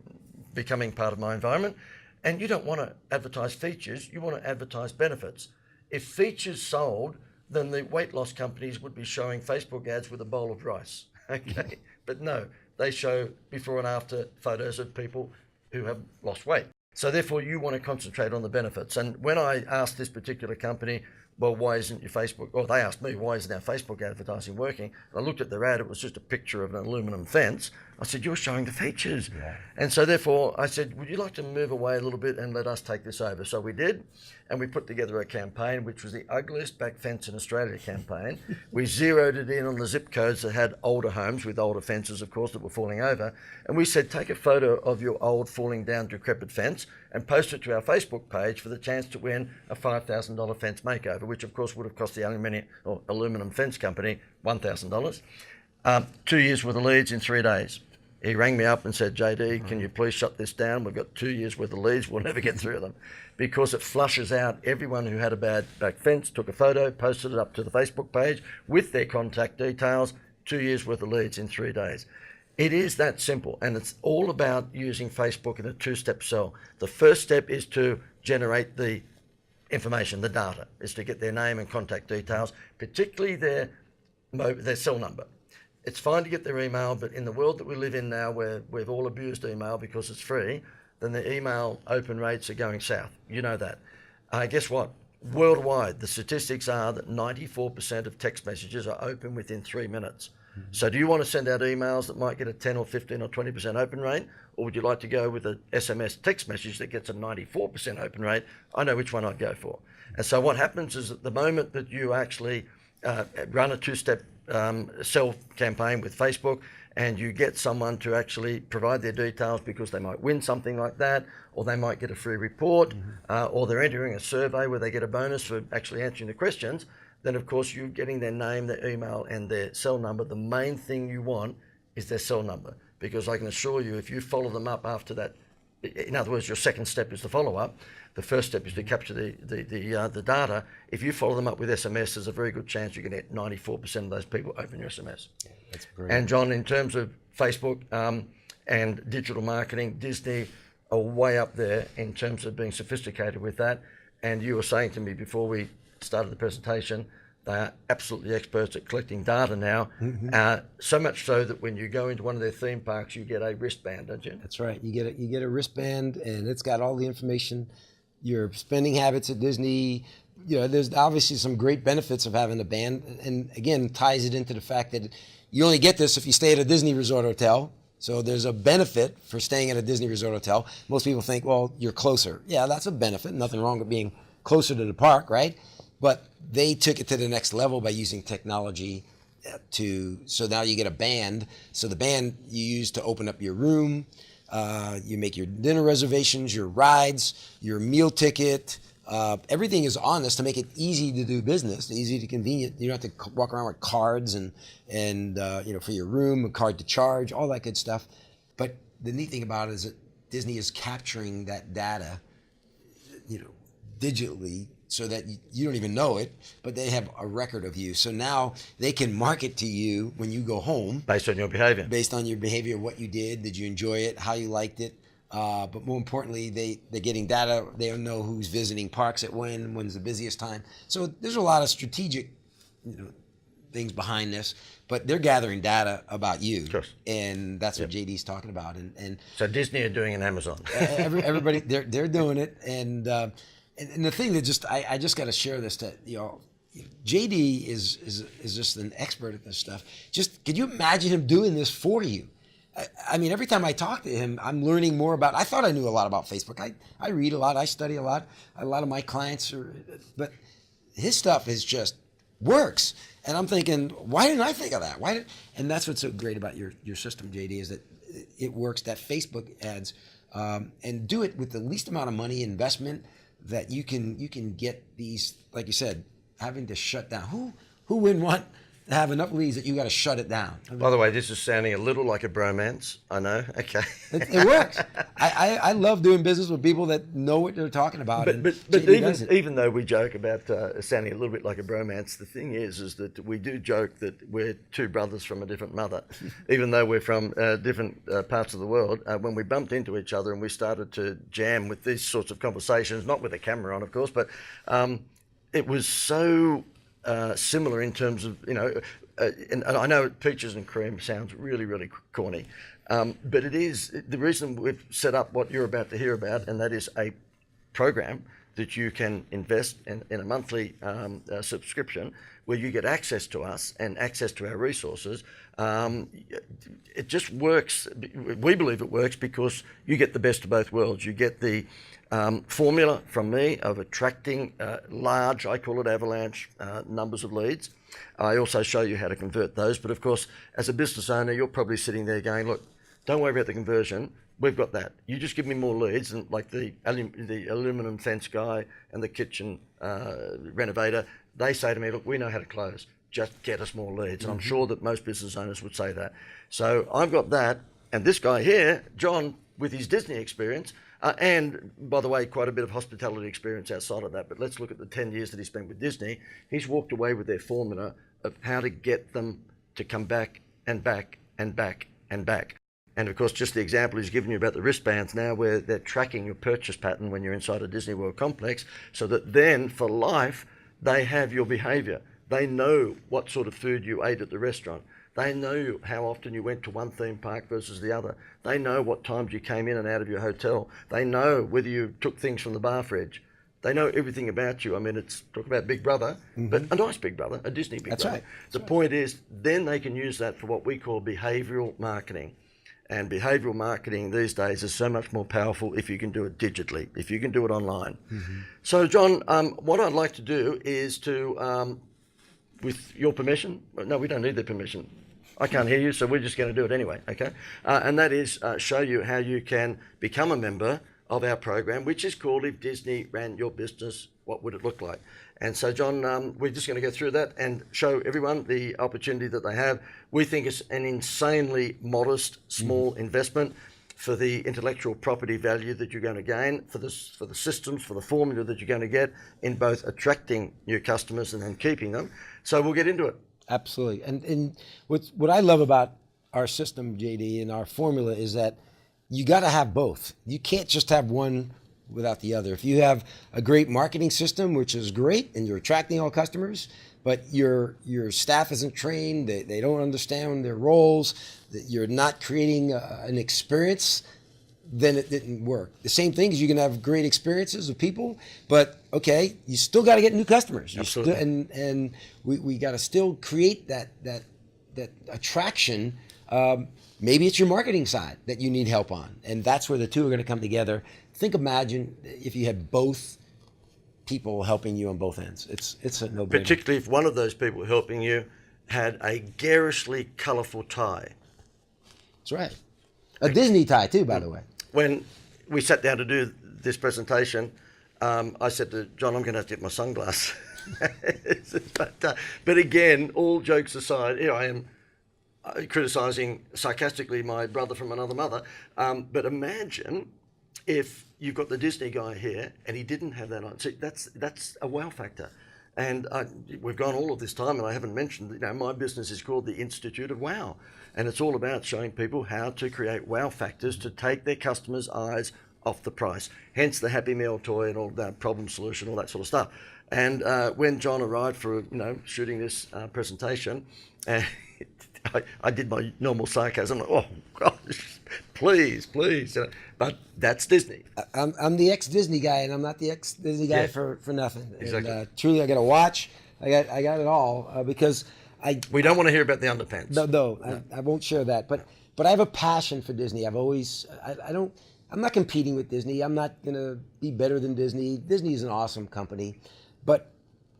[SPEAKER 1] becoming part of my environment. And you don't want to advertise features, you want to advertise benefits. If features sold, then the weight loss companies would be showing Facebook ads with a bowl of rice, okay? But no, they show before and after photos of people who have lost weight. So therefore, you want to concentrate on the benefits. And when I asked this particular company, well, why isn't your Facebook, or they asked me, why isn't our Facebook advertising working? And I looked at their ad, it was just a picture of an aluminum fence. I said, you're showing the features. Yeah. And so therefore I said, would you like to move away a little bit and let us take this over? So we did, and we put together a campaign, which was the ugliest back fence in Australia campaign. We zeroed it in on the zip codes that had older homes with older fences, of course, that were falling over. And we said, take a photo of your old falling down decrepit fence and post it to our Facebook page for the chance to win a $5,000 fence makeover, which of course would have cost the aluminum fence company $1,000. 2 years worth of leads in 3 days. He rang me up and said, JD, can you please shut this down? We've got 2 years worth of leads. We'll never get through them, because it flushes out everyone who had a bad back fence, took a photo, posted it up to the Facebook page with their contact details. 2 years worth of leads in 3 days. It is that simple, and it's all about using Facebook in a 2-step sell. The first step is to generate the information, the data, is to get their name and contact details, particularly their cell number. It's fine to get their email, but in the world that we live in now, where we've all abused email because it's free, then the email open rates are going south. You know that. Guess what? worldwide, the statistics are that 94% of text messages are open within 3 minutes. So do you want to send out emails that might get a 10 or 15 or 20% open rate? Or would you like to go with an SMS text message that gets a 94% open rate? I know which one I'd go for. And so what happens is at the moment that you actually run a two-step sell campaign with Facebook, and you get someone to actually provide their details because they might win something like that, or they might get a free report, or they're entering a survey where they get a bonus for actually answering the questions, then of course you're getting their name, their email, and their cell number. The main thing you want is their cell number, because I can assure you, if you follow them up after that, in other words, your second step is the follow-up. The first step is to capture the data. If you follow them up with SMS, there's a very good chance you're going to get 94% of those people open your SMS.
[SPEAKER 2] Yeah, that's brilliant.
[SPEAKER 1] And John, in terms of Facebook and digital marketing, Disney are way up there in terms of being sophisticated with that. And you were saying to me before we started the presentation, they are absolutely experts at collecting data now. So much so that when you go into one of their theme parks, you get a wristband, don't you?
[SPEAKER 2] That's right. You get a wristband, and it's got all the information, your spending habits at Disney. You know, there's obviously some great benefits of having a band, and again, ties it into the fact that you only get this if you stay at a Disney Resort hotel. So there's a benefit for staying at a Disney Resort hotel. Most people think, well, you're closer. Yeah, that's a benefit. Nothing wrong with being closer to the park, right? But they took it to the next level by using technology so now you get a band. So the band you use to open up your room, you make your dinner reservations, your rides, your meal ticket, everything is on this to make it easy to do business, easy to convenient. You don't have to walk around with cards and you know, for your room, a card to charge, all that good stuff. But the neat thing about it is that Disney is capturing that data, you know, digitally, so that you don't even know it, but they have a record of you. So now they can market to you when you go home.
[SPEAKER 1] Based on your behavior.
[SPEAKER 2] Based on your behavior, what you did you enjoy it, how you liked it. But more importantly, they're getting data. They don't know who's visiting parks at when's the busiest time. So there's a lot of strategic, you know, things behind this, but they're gathering data about you.
[SPEAKER 1] Of course.
[SPEAKER 2] And that's what JD's talking about. And
[SPEAKER 1] So Disney are doing an Amazon.
[SPEAKER 2] everybody, they're doing it. And the thing that I just got to share this, that, you know, JD is just an expert at this stuff. Just, could you imagine him doing this for you? I mean, every time I talk to him, I'm learning more about. I thought I knew a lot about Facebook. I read a lot. I study a lot. A lot of my clients but his stuff is just works. And I'm thinking, why didn't I think of that? And that's what's so great about your system, JD, is that it works. That Facebook ads, and do it with the least amount of money investment that you can get these, like you said, having to shut down. Who wouldn't want to have enough leads that you got to shut it down?
[SPEAKER 1] By the way, this is sounding a little like a bromance. I know. Okay.
[SPEAKER 2] It works. I love doing business with people that know what they're talking about.
[SPEAKER 1] But even though we joke about sounding a little bit like a bromance, the thing is that we do joke that we're two brothers from a different mother, even though we're from different parts of the world. When we bumped into each other and we started to jam with these sorts of conversations, not with a camera on, of course, but it was so similar in terms of, you know, and I know peaches and cream sounds really, really corny, but it is the reason we've set up what you're about to hear about, and that is a program that you can invest in a monthly subscription where you get access to us and access to our resources. It just works. We believe it works because you get the best of both worlds. You get the formula from me of attracting large, I call it avalanche, numbers of leads. I also show you how to convert those. But of course, as a business owner, you're probably sitting there going, look, don't worry about the conversion. We've got that. You just give me more leads, and like the aluminum fence guy and the kitchen renovator, they say to me, look, we know how to close. Just get us more leads. And I'm sure that most business owners would say that. So I've got that. And this guy here, John, with his Disney experience, and by the way, quite a bit of hospitality experience outside of that, but let's look at the 10 years that he spent with Disney. He's walked away with their formula of how to get them to come back and back and back and back. And of course, just the example he's given you about the wristbands now, where they're tracking your purchase pattern when you're inside a Disney World complex, so that then for life, they have your behavior. They know what sort of food you ate at the restaurant. They know how often you went to one theme park versus the other. They know what times you came in and out of your hotel. They know whether you took things from the bar fridge. They know everything about you. I mean, it's talk about Big Brother, but a nice Big Brother, a Disney Big Brother.
[SPEAKER 2] Right.
[SPEAKER 1] The point is, then they can use that for what we call behavioral marketing. And behavioral marketing these days is so much more powerful if you can do it digitally, if you can do it online. So, John, what I'd like to do is to, with your permission, no, we don't need their permission. I can't hear you, so we're just going to do it anyway, okay? And that is show you how you can become a member of our program, which is called If Disney Ran Your Business, What Would It Look Like? And so, John, we're just going to go through that and show everyone the opportunity that they have. We think it's an insanely modest, small investment for the intellectual property value that you're going to gain, for the systems, for the formula that you're going to get in both attracting new customers and then keeping them. So we'll get into it.
[SPEAKER 2] Absolutely. And what I love about our system, JD, and our formula is that you got to have both. You can't just have one without the other. If you have a great marketing system, which is great, and you're attracting all customers, but your staff isn't trained, they don't understand their roles, that you're not creating an experience, then it didn't work. The same thing is you can have great experiences with people, but okay, you still got to get new customers.
[SPEAKER 1] Absolutely.
[SPEAKER 2] And we got to still create that attraction. Maybe it's your marketing side that you need help on, and that's where the two are going to come together. Imagine if you had both people helping you on both ends. It's a no-brainer.
[SPEAKER 1] Particularly if one of those people helping you had a garishly colourful tie.
[SPEAKER 2] That's right. A Disney tie too, by the way.
[SPEAKER 1] When we sat down to do this presentation, I said to John, I'm going to have to get my sunglasses. But again, all jokes aside, here I am criticising sarcastically my brother from another mother. But imagine if you've got the Disney guy here and he didn't have that on. See, that's a wow factor. And we've gone all of this time, and I haven't mentioned, my business is called the Institute of Wow. And it's all about showing people how to create wow factors to take their customers' eyes off the price. Hence the Happy Meal toy and all that problem solution, all that sort of stuff. And when John arrived for, shooting this presentation, I did my normal sarcasm, like, oh gosh, please. But that's Disney.
[SPEAKER 2] I'm the ex-Disney guy, and I'm not the ex-Disney guy for nothing.
[SPEAKER 1] Exactly.
[SPEAKER 2] And truly, I got a watch. I got it all because
[SPEAKER 1] we don't want to hear about the underpants.
[SPEAKER 2] No. I won't share that. But I have a passion for Disney. I'm not competing with Disney. I'm not gonna be better than Disney. Disney is an awesome company, but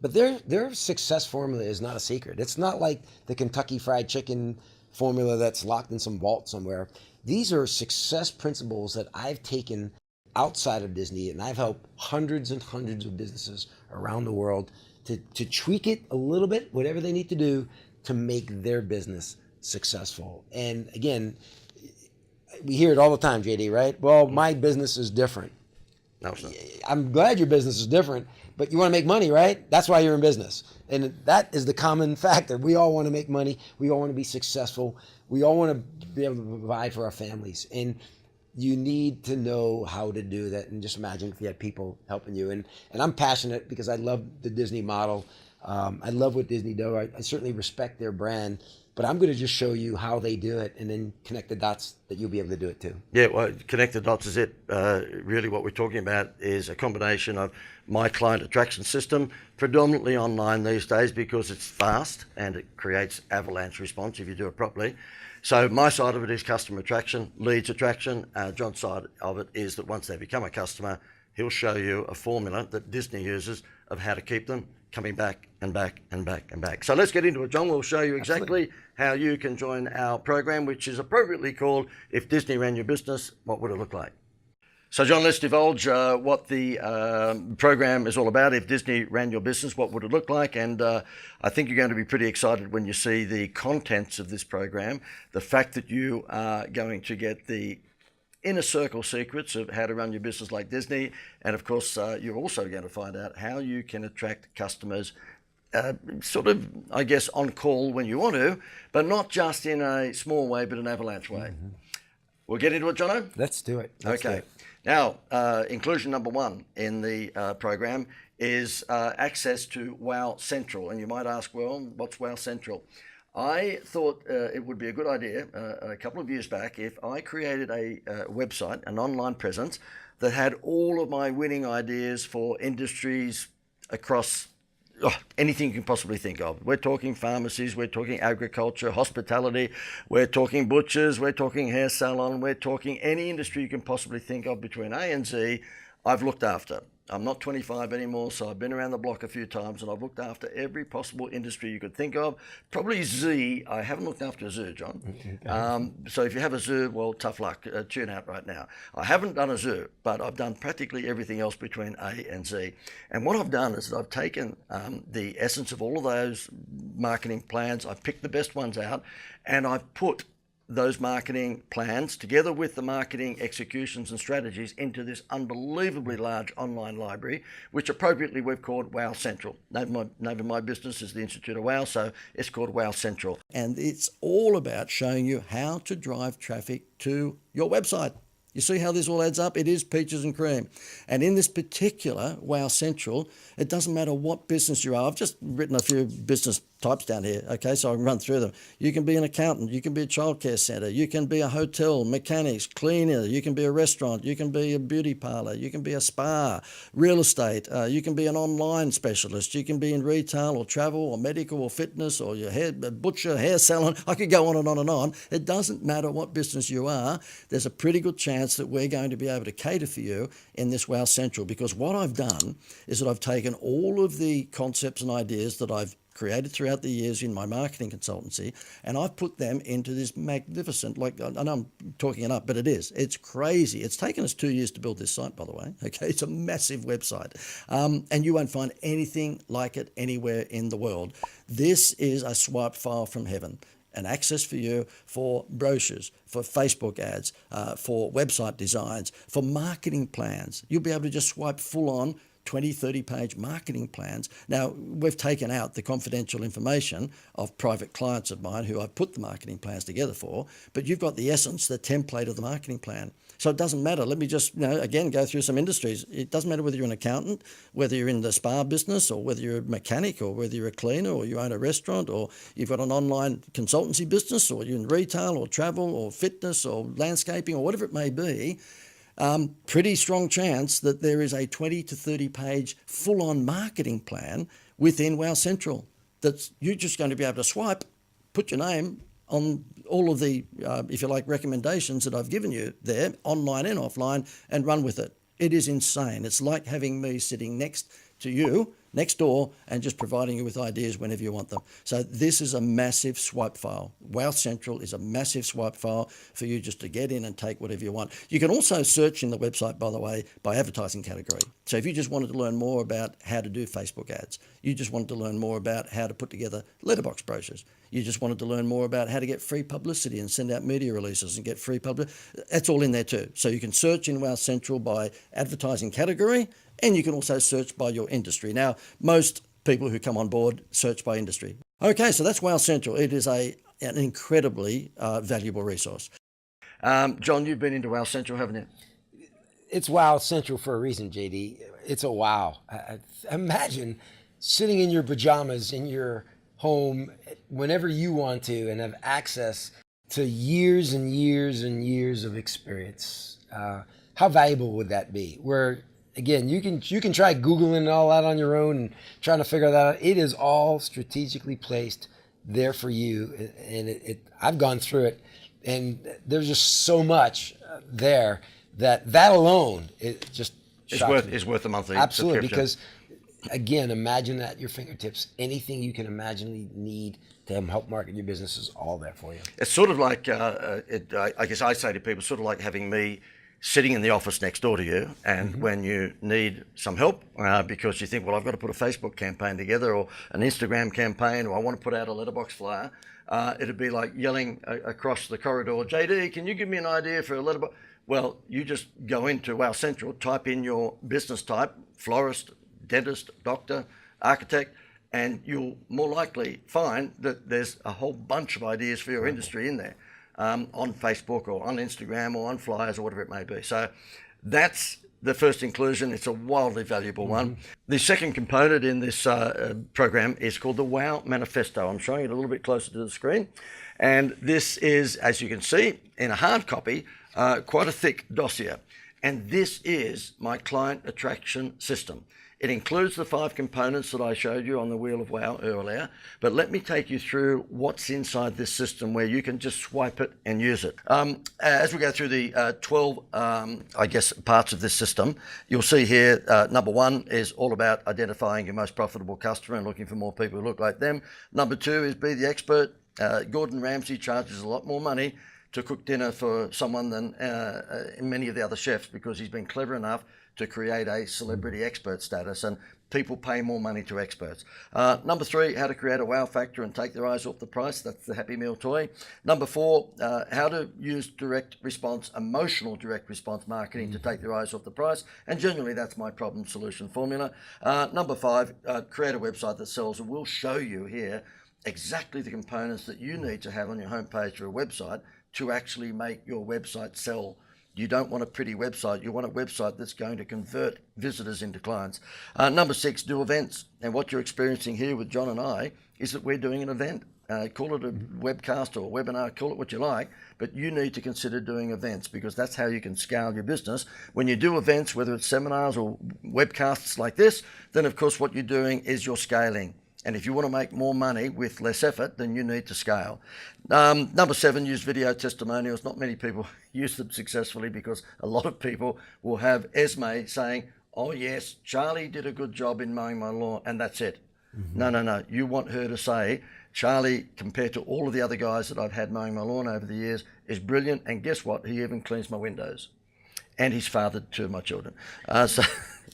[SPEAKER 2] their success formula is not a secret. It's not like the Kentucky Fried Chicken formula that's locked in some vault somewhere. These are success principles that I've taken outside of Disney, and I've helped hundreds and hundreds of businesses around the world to tweak it a little bit, whatever they need to do to make their business successful. And again, we hear it all the time, JD, right? Well, my business is different.
[SPEAKER 1] No, it's not.
[SPEAKER 2] I'm glad your business is different, but you want to make money, right? That's why you're in business. And that is the common factor. We all want to make money. We all want to be successful. We all want to be able to provide for our families. And you need to know how to do that. And just imagine if you had people helping you. And I'm passionate because I love the Disney model. I love what Disney does. I certainly respect their brand. But I'm going to just show you how they do it and then connect the dots that you'll be able to do it too.
[SPEAKER 1] Yeah, well, connect the dots is it. Really what we're talking about is a combination of my client attraction system, predominantly online these days because it's fast and it creates avalanche response if you do it properly. So my side of it is customer attraction, leads attraction. John's side of it is that once they become a customer, he'll show you a formula that Disney uses of how to keep them coming back and back and back and back. So let's get into it, John. We'll show you exactly how you can join our program, which is appropriately called If Disney Ran Your Business, What Would It Look Like? So, John, let's divulge what the program is all about. If Disney ran your business, what would it look like? And I think you're going to be pretty excited when you see the contents of this program, the fact that you are going to get the inner circle secrets of how to run your business like Disney. And of course, you're also going to find out how you can attract customers sort of, I guess, on call when you want to, but not just in a small way, but an avalanche way. Mm-hmm. We'll get into it, Jono?
[SPEAKER 2] Let's do it.
[SPEAKER 1] Okay. Now, inclusion number one in the program is access to Wow Central. And you might ask, well, what's Wow Central? I thought it would be a good idea a couple of years back if I created a website, an online presence that had all of my winning ideas for industries across anything you can possibly think of. We're talking pharmacies, we're talking agriculture, hospitality, we're talking butchers, we're talking hair salon, we're talking any industry you can possibly think of between A and Z, I've looked after. I'm not 25 anymore, so I've been around the block a few times and I've looked after every possible industry you could think of. Probably Z, I haven't looked after a zoo, John. So if you have a zoo, well, tough luck, tune out right now. I haven't done a zoo, but I've done practically everything else between A and Z. And what I've done is that I've taken the essence of all of those marketing plans, I've picked the best ones out, and I've put those marketing plans together with the marketing executions and strategies into this unbelievably large online library, which appropriately we've called Wow Central. Name of my business is the Institute of Wow, so it's called Wow Central. And it's all about showing you how to drive traffic to your website. You see how this all adds up? It is peaches and cream. And in this particular Wow Central, it doesn't matter what business you are. I've just written a few business types down here, okay, so I can run through them. You can be an accountant, you can be a childcare centre, you can be a hotel, mechanics, cleaner, you can be a restaurant, you can be a beauty parlour, you can be a spa, real estate, you can be an online specialist, you can be in retail or travel or medical or fitness or your hair, butcher, hair salon. I could go on and on and on. It doesn't matter what business you are, there's a pretty good chance that we're going to be able to cater for you in this Wow Central, because what I've done is that I've taken all of the concepts and ideas that I've created throughout the years in my marketing consultancy, and I've put them into this magnificent, like, I know I'm talking it up, but it's crazy. It's taken us 2 years to build this site, by the way, okay? It's a massive website, and you won't find anything like it anywhere in the world. This is a swipe file from heaven. An access for you for brochures, for Facebook ads, for website designs, for marketing plans. You'll be able to just swipe full on 20, 30-page marketing plans. Now, we've taken out the confidential information of private clients of mine who I've put the marketing plans together for, but you've got the essence, the template of the marketing plan. So it doesn't matter. Let me just, again, go through some industries. It doesn't matter whether you're an accountant, whether you're in the spa business, or whether you're a mechanic, or whether you're a cleaner, or you own a restaurant, or you've got an online consultancy business, or you're in retail, or travel, or fitness, or landscaping, or whatever it may be. Pretty strong chance that there is a 20 to 30 page full-on marketing plan within Wow Central that you're just going to be able to swipe, put your name on all of the, if you like, recommendations that I've given you there, online and offline, and run with it. It is insane. It's like having me sitting next to you, next door, and just providing you with ideas whenever you want them. So this is a massive swipe file. Wow Central is a massive swipe file for you just to get in and take whatever you want. You can also search in the website, by the way, by advertising category. So if you just wanted to learn more about how to do Facebook ads, you just wanted to learn more about how to put together letterbox brochures, you just wanted to learn more about how to get free publicity and send out media releases and get free publicity, that's all in there too. So you can search in Wow Central by advertising category, and you can also search by your industry. Now, most people who come on board search by industry. Okay, so that's Wow Central. It is an incredibly valuable resource. John, you've been into Wow Central, haven't you?
[SPEAKER 2] It's Wow Central for a reason, JD. It's a wow. Imagine sitting in your pajamas in your home whenever you want to and have access to years and years and years of experience. How valuable would that be? Where, again, you can try Googling it all out on your own and trying to figure that out. It is all strategically placed there for you, and I've gone through it, and there's just so much there that alone it just
[SPEAKER 1] is worth a monthly
[SPEAKER 2] absolutely
[SPEAKER 1] subscription.
[SPEAKER 2] Because again, imagine at your fingertips. Anything you can imagine need to help market your business is all there for you.
[SPEAKER 1] It's sort of like I guess I say to people, sort of like having me sitting in the office next door to you, and when you need some help because you think, well, I've got to put a Facebook campaign together or an Instagram campaign, or I want to put out a letterbox flyer, it'd be like yelling across the corridor, JD, can you give me an idea for a letterbox? Well, you just go into Wow Central, type in your business type, florist, dentist, doctor, architect, and you'll more likely find that there's a whole bunch of ideas for your industry in there. On Facebook or on Instagram or on flyers or whatever it may be. So that's the first inclusion. It's a wildly valuable one. The second component in this program is called the WOW Manifesto. I'm showing it a little bit closer to the screen. And this is, as you can see, in a hard copy, quite a thick dossier. And this is my client attraction system. It includes the 5 components that I showed you on the Wheel of Wow earlier, but let me take you through what's inside this system where you can just swipe it and use it. As we go through the 12, I guess, parts of this system, you'll see here, number 1 is all about identifying your most profitable customer and looking for more people who look like them. Number 2 is be the expert. Gordon Ramsay charges a lot more money to cook dinner for someone than many of the other chefs because he's been clever enough to create a celebrity expert status, and people pay more money to experts. Number 3, how to create a wow factor and take their eyes off the price. That's the Happy Meal toy. Number 4, how to use direct response, emotional direct response marketing to take their eyes off the price. And generally, that's my problem solution formula. Number 5, create a website that sells, and we'll show you here exactly the components that you need to have on your homepage for a website to actually make your website sell. You don't want a pretty website. You want a website that's going to convert visitors into clients. Number 6, do events. And what you're experiencing here with John and I is that we're doing an event. Call it a webcast or a webinar, call it what you like, but you need to consider doing events because that's how you can scale your business. When you do events, whether it's seminars or webcasts like this, then of course what you're doing is you're scaling. And if you want to make more money with less effort, then you need to scale. Number 7, use video testimonials. Not many people use them successfully because a lot of people will have Esme saying, oh yes, Charlie did a good job in mowing my lawn, and that's it. No. You want her to say, Charlie, compared to all of the other guys that I've had mowing my lawn over the years, is brilliant. And guess what? He even cleans my windows. And he's fathered 2 of my children. So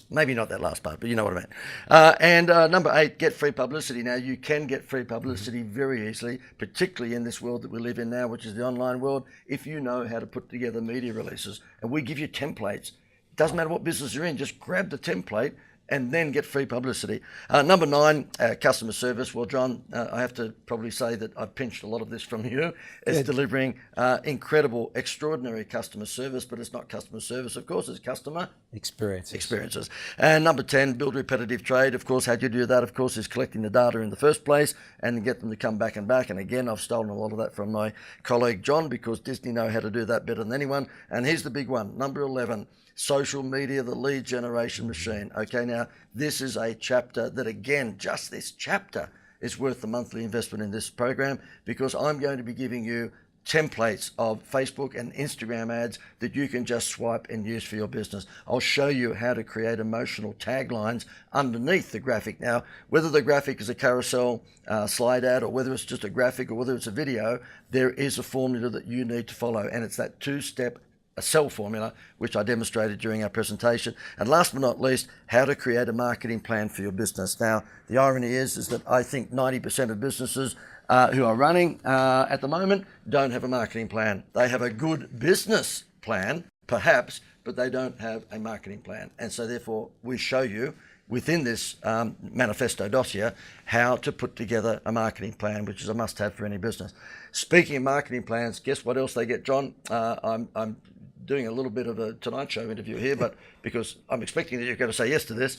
[SPEAKER 1] maybe not that last part, but you know what I mean. And number 8, get free publicity. Now, you can get free publicity very easily, particularly in this world that we live in now, which is the online world, if you know how to put together media releases. And we give you templates. It doesn't matter what business you're in, just grab the template and then get free publicity. Number 9, customer service. Well, John, I have to probably say that I've pinched a lot of this from you. It's delivering incredible, extraordinary customer service, but it's not customer service, of course, it's customer experiences. And number 10, build repetitive trade. Of course, how do you do that? Of course, is collecting the data in the first place and get them to come back and back. And again, I've stolen a lot of that from my colleague, John, because Disney know how to do that better than anyone. And here's the big one, number 11. Social media, the lead generation machine. Okay, now this is a chapter that, again, just this chapter is worth the monthly investment in this program because I'm going to be giving you templates of Facebook and Instagram ads that you can just swipe and use for your business. I'll show you how to create emotional taglines underneath the graphic. Now, whether the graphic is a carousel slide ad or whether it's just a graphic or whether it's a video, there is a formula that you need to follow, and it's that 2-step sell formula, which I demonstrated during our presentation. And last but not least, how to create a marketing plan for your business. Now, the irony is that I think 90% of businesses who are running at the moment don't have a marketing plan. They have a good business plan, perhaps, but they don't have a marketing plan. And so therefore, we show you within this manifesto dossier how to put together a marketing plan, which is a must-have for any business. Speaking of marketing plans, guess what else they get, John? I'm doing a little bit of a Tonight Show interview here, but because I'm expecting that you're going to say yes to this.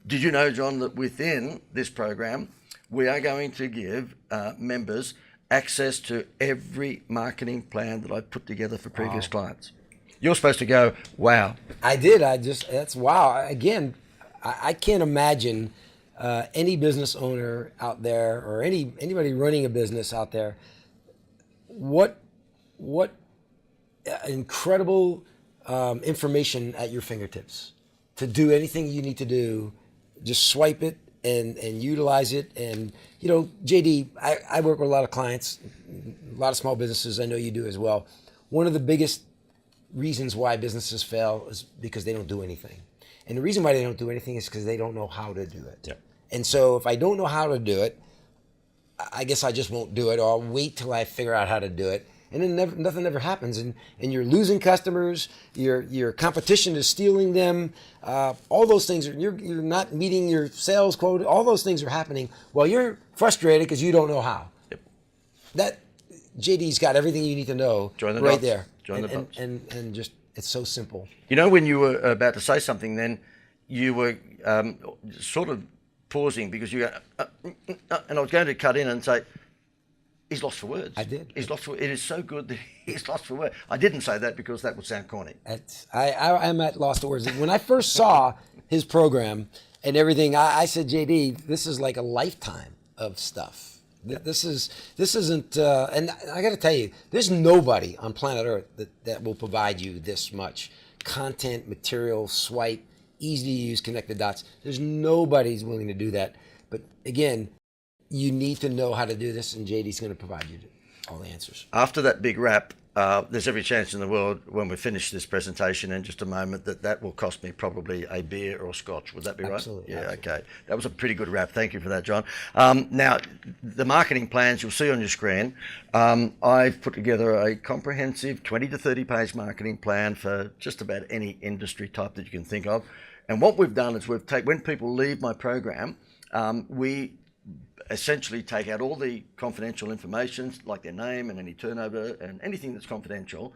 [SPEAKER 1] Did you know, John, that within this program, we are going to give members access to every marketing plan that I've put together for previous clients? You're supposed to go, wow.
[SPEAKER 2] I did. That's wow. Again, I can't imagine any business owner out there or anybody running a business out there, what incredible information at your fingertips to do anything you need to do. Just swipe it and utilize it. And, you know, JD, I work with a lot of clients, a lot of small businesses. I know you do as well. One of the biggest reasons why businesses fail is because they don't do anything. And the reason why they don't do anything is because they don't know how to do it.
[SPEAKER 1] Yep.
[SPEAKER 2] And so if I don't know how to do it, I guess I just won't do it, or I'll wait till I figure out how to do it. And then nothing ever happens, and you're losing customers. Your competition is stealing them. All those things you're not meeting your sales quota. All those things are happening while you're frustrated because you don't know how.
[SPEAKER 1] Yep.
[SPEAKER 2] That JD's got everything you need to know
[SPEAKER 1] Join the
[SPEAKER 2] right
[SPEAKER 1] dots.
[SPEAKER 2] there.
[SPEAKER 1] Join the dots.
[SPEAKER 2] And just It's so simple.
[SPEAKER 1] You know, when you were about to say something, then you were sort of pausing because you go, and I was going to cut in and say, he's lost for words.
[SPEAKER 2] I did.
[SPEAKER 1] He's lost for. It is so good that he's lost for words. I didn't say that because that would sound corny.
[SPEAKER 2] I'm at lost for words. When I first saw his program and everything, I said, JD, this is like a lifetime of stuff. This isn't, and I got to tell you, there's nobody on planet Earth that will provide you this much content, material, swipe, easy to use, connect the dots. There's nobody's willing to do that. But again, you need to know how to do this, and JD's going to provide you all the answers.
[SPEAKER 1] After that big wrap, there's every chance in the world when we finish this presentation in just a moment that will cost me probably a beer or scotch. Would that be right?
[SPEAKER 2] Absolutely.
[SPEAKER 1] Yeah,
[SPEAKER 2] Absolutely.
[SPEAKER 1] okay. That was a pretty good wrap. Thank you for that, John. Now, the marketing plans you'll see on your screen, I've put together a comprehensive 20 to 30 page marketing plan for just about any industry type that you can think of. And what we've done is when people leave my program, we essentially take out all the confidential information like their name and any turnover and anything that's confidential,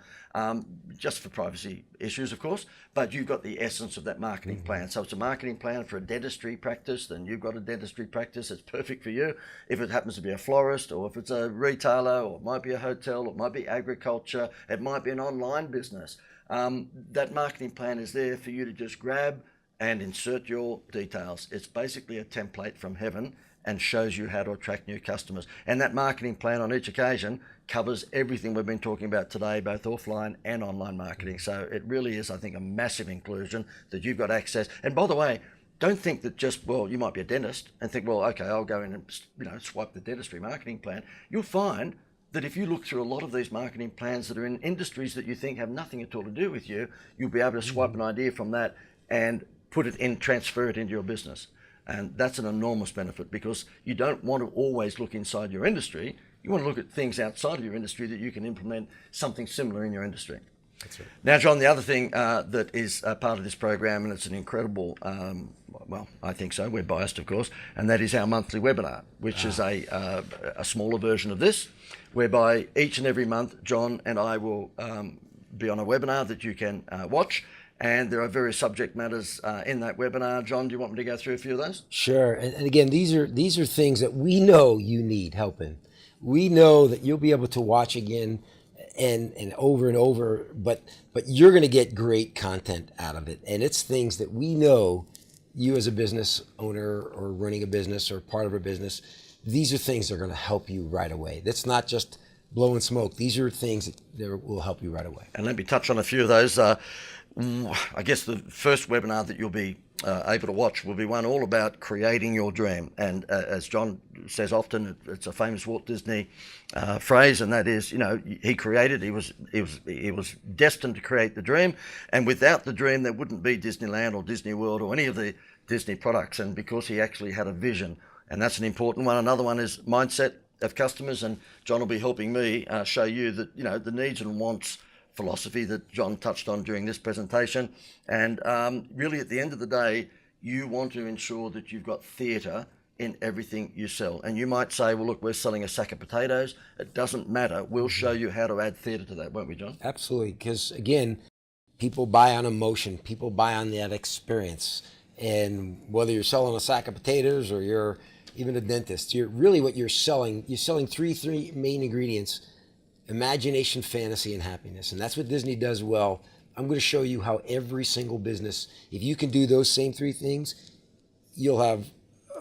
[SPEAKER 1] just for privacy issues, of course, but you've got the essence of that marketing plan. So it's a marketing plan for a dentistry practice, then you've got a dentistry practice. It's perfect for you. If it happens to be a florist, or if it's a retailer, or it might be a hotel, or it might be agriculture, it might be an online business, that marketing plan is there for you to just grab and insert your details. It's basically a template from heaven and shows you how to attract new customers. And that marketing plan on each occasion covers everything we've been talking about today, both offline and online marketing. So it really is, I think, a massive inclusion that you've got access. And by the way, don't think that just, well, you might be a dentist and think, well, okay, I'll go in and swipe the dentistry marketing plan. You'll find that if you look through a lot of these marketing plans that are in industries that you think have nothing at all to do with you, you'll be able to swipe an idea from that and transfer it into your business. And that's an enormous benefit because you don't want to always look inside your industry. You want to look at things outside of your industry that you can implement something similar in your industry.
[SPEAKER 2] That's right.
[SPEAKER 1] Now, John, the other thing that is part of this program, and it's an incredible, well, I think so, we're biased, of course, and that is our monthly webinar, which is a smaller version of this, whereby each and every month, John and I will be on a webinar that you can watch. And there are various subject matters in that webinar. John, do you want me to go through a few of those?
[SPEAKER 2] Sure. And again, these are things that we know you need help in. We know that you'll be able to watch again and over, but you're going to get great content out of it. And it's things that we know you as a business owner or running a business or part of a business, these are things that are going to help you right away. That's not just blowing smoke. These are things that will help you right away.
[SPEAKER 1] And let me touch on a few of those. I guess the first webinar that you'll be able to watch will be one all about creating your dream. And as John says often, it's a famous Walt Disney phrase, and that is, he was destined to create the dream, and without the dream, there wouldn't be Disneyland or Disney World or any of the Disney products. And because he actually had a vision, and that's an important one. Another one is mindset of customers, and John will be helping me show you that the needs and wants philosophy that John touched on during this presentation. And really at the end of the day, you want to ensure that you've got theatre in everything you sell. And you might say, well, look, we're selling a sack of potatoes. It doesn't matter. We'll show you how to add theatre to that, won't we, John?
[SPEAKER 2] Absolutely. Because again, people buy on emotion. People buy on that experience. And whether you're selling a sack of potatoes or you're even a dentist, what you're selling three main ingredients: imagination, fantasy, and happiness. And that's what Disney does well. I'm going to show you how every single business, if you can do those same three things, you'll have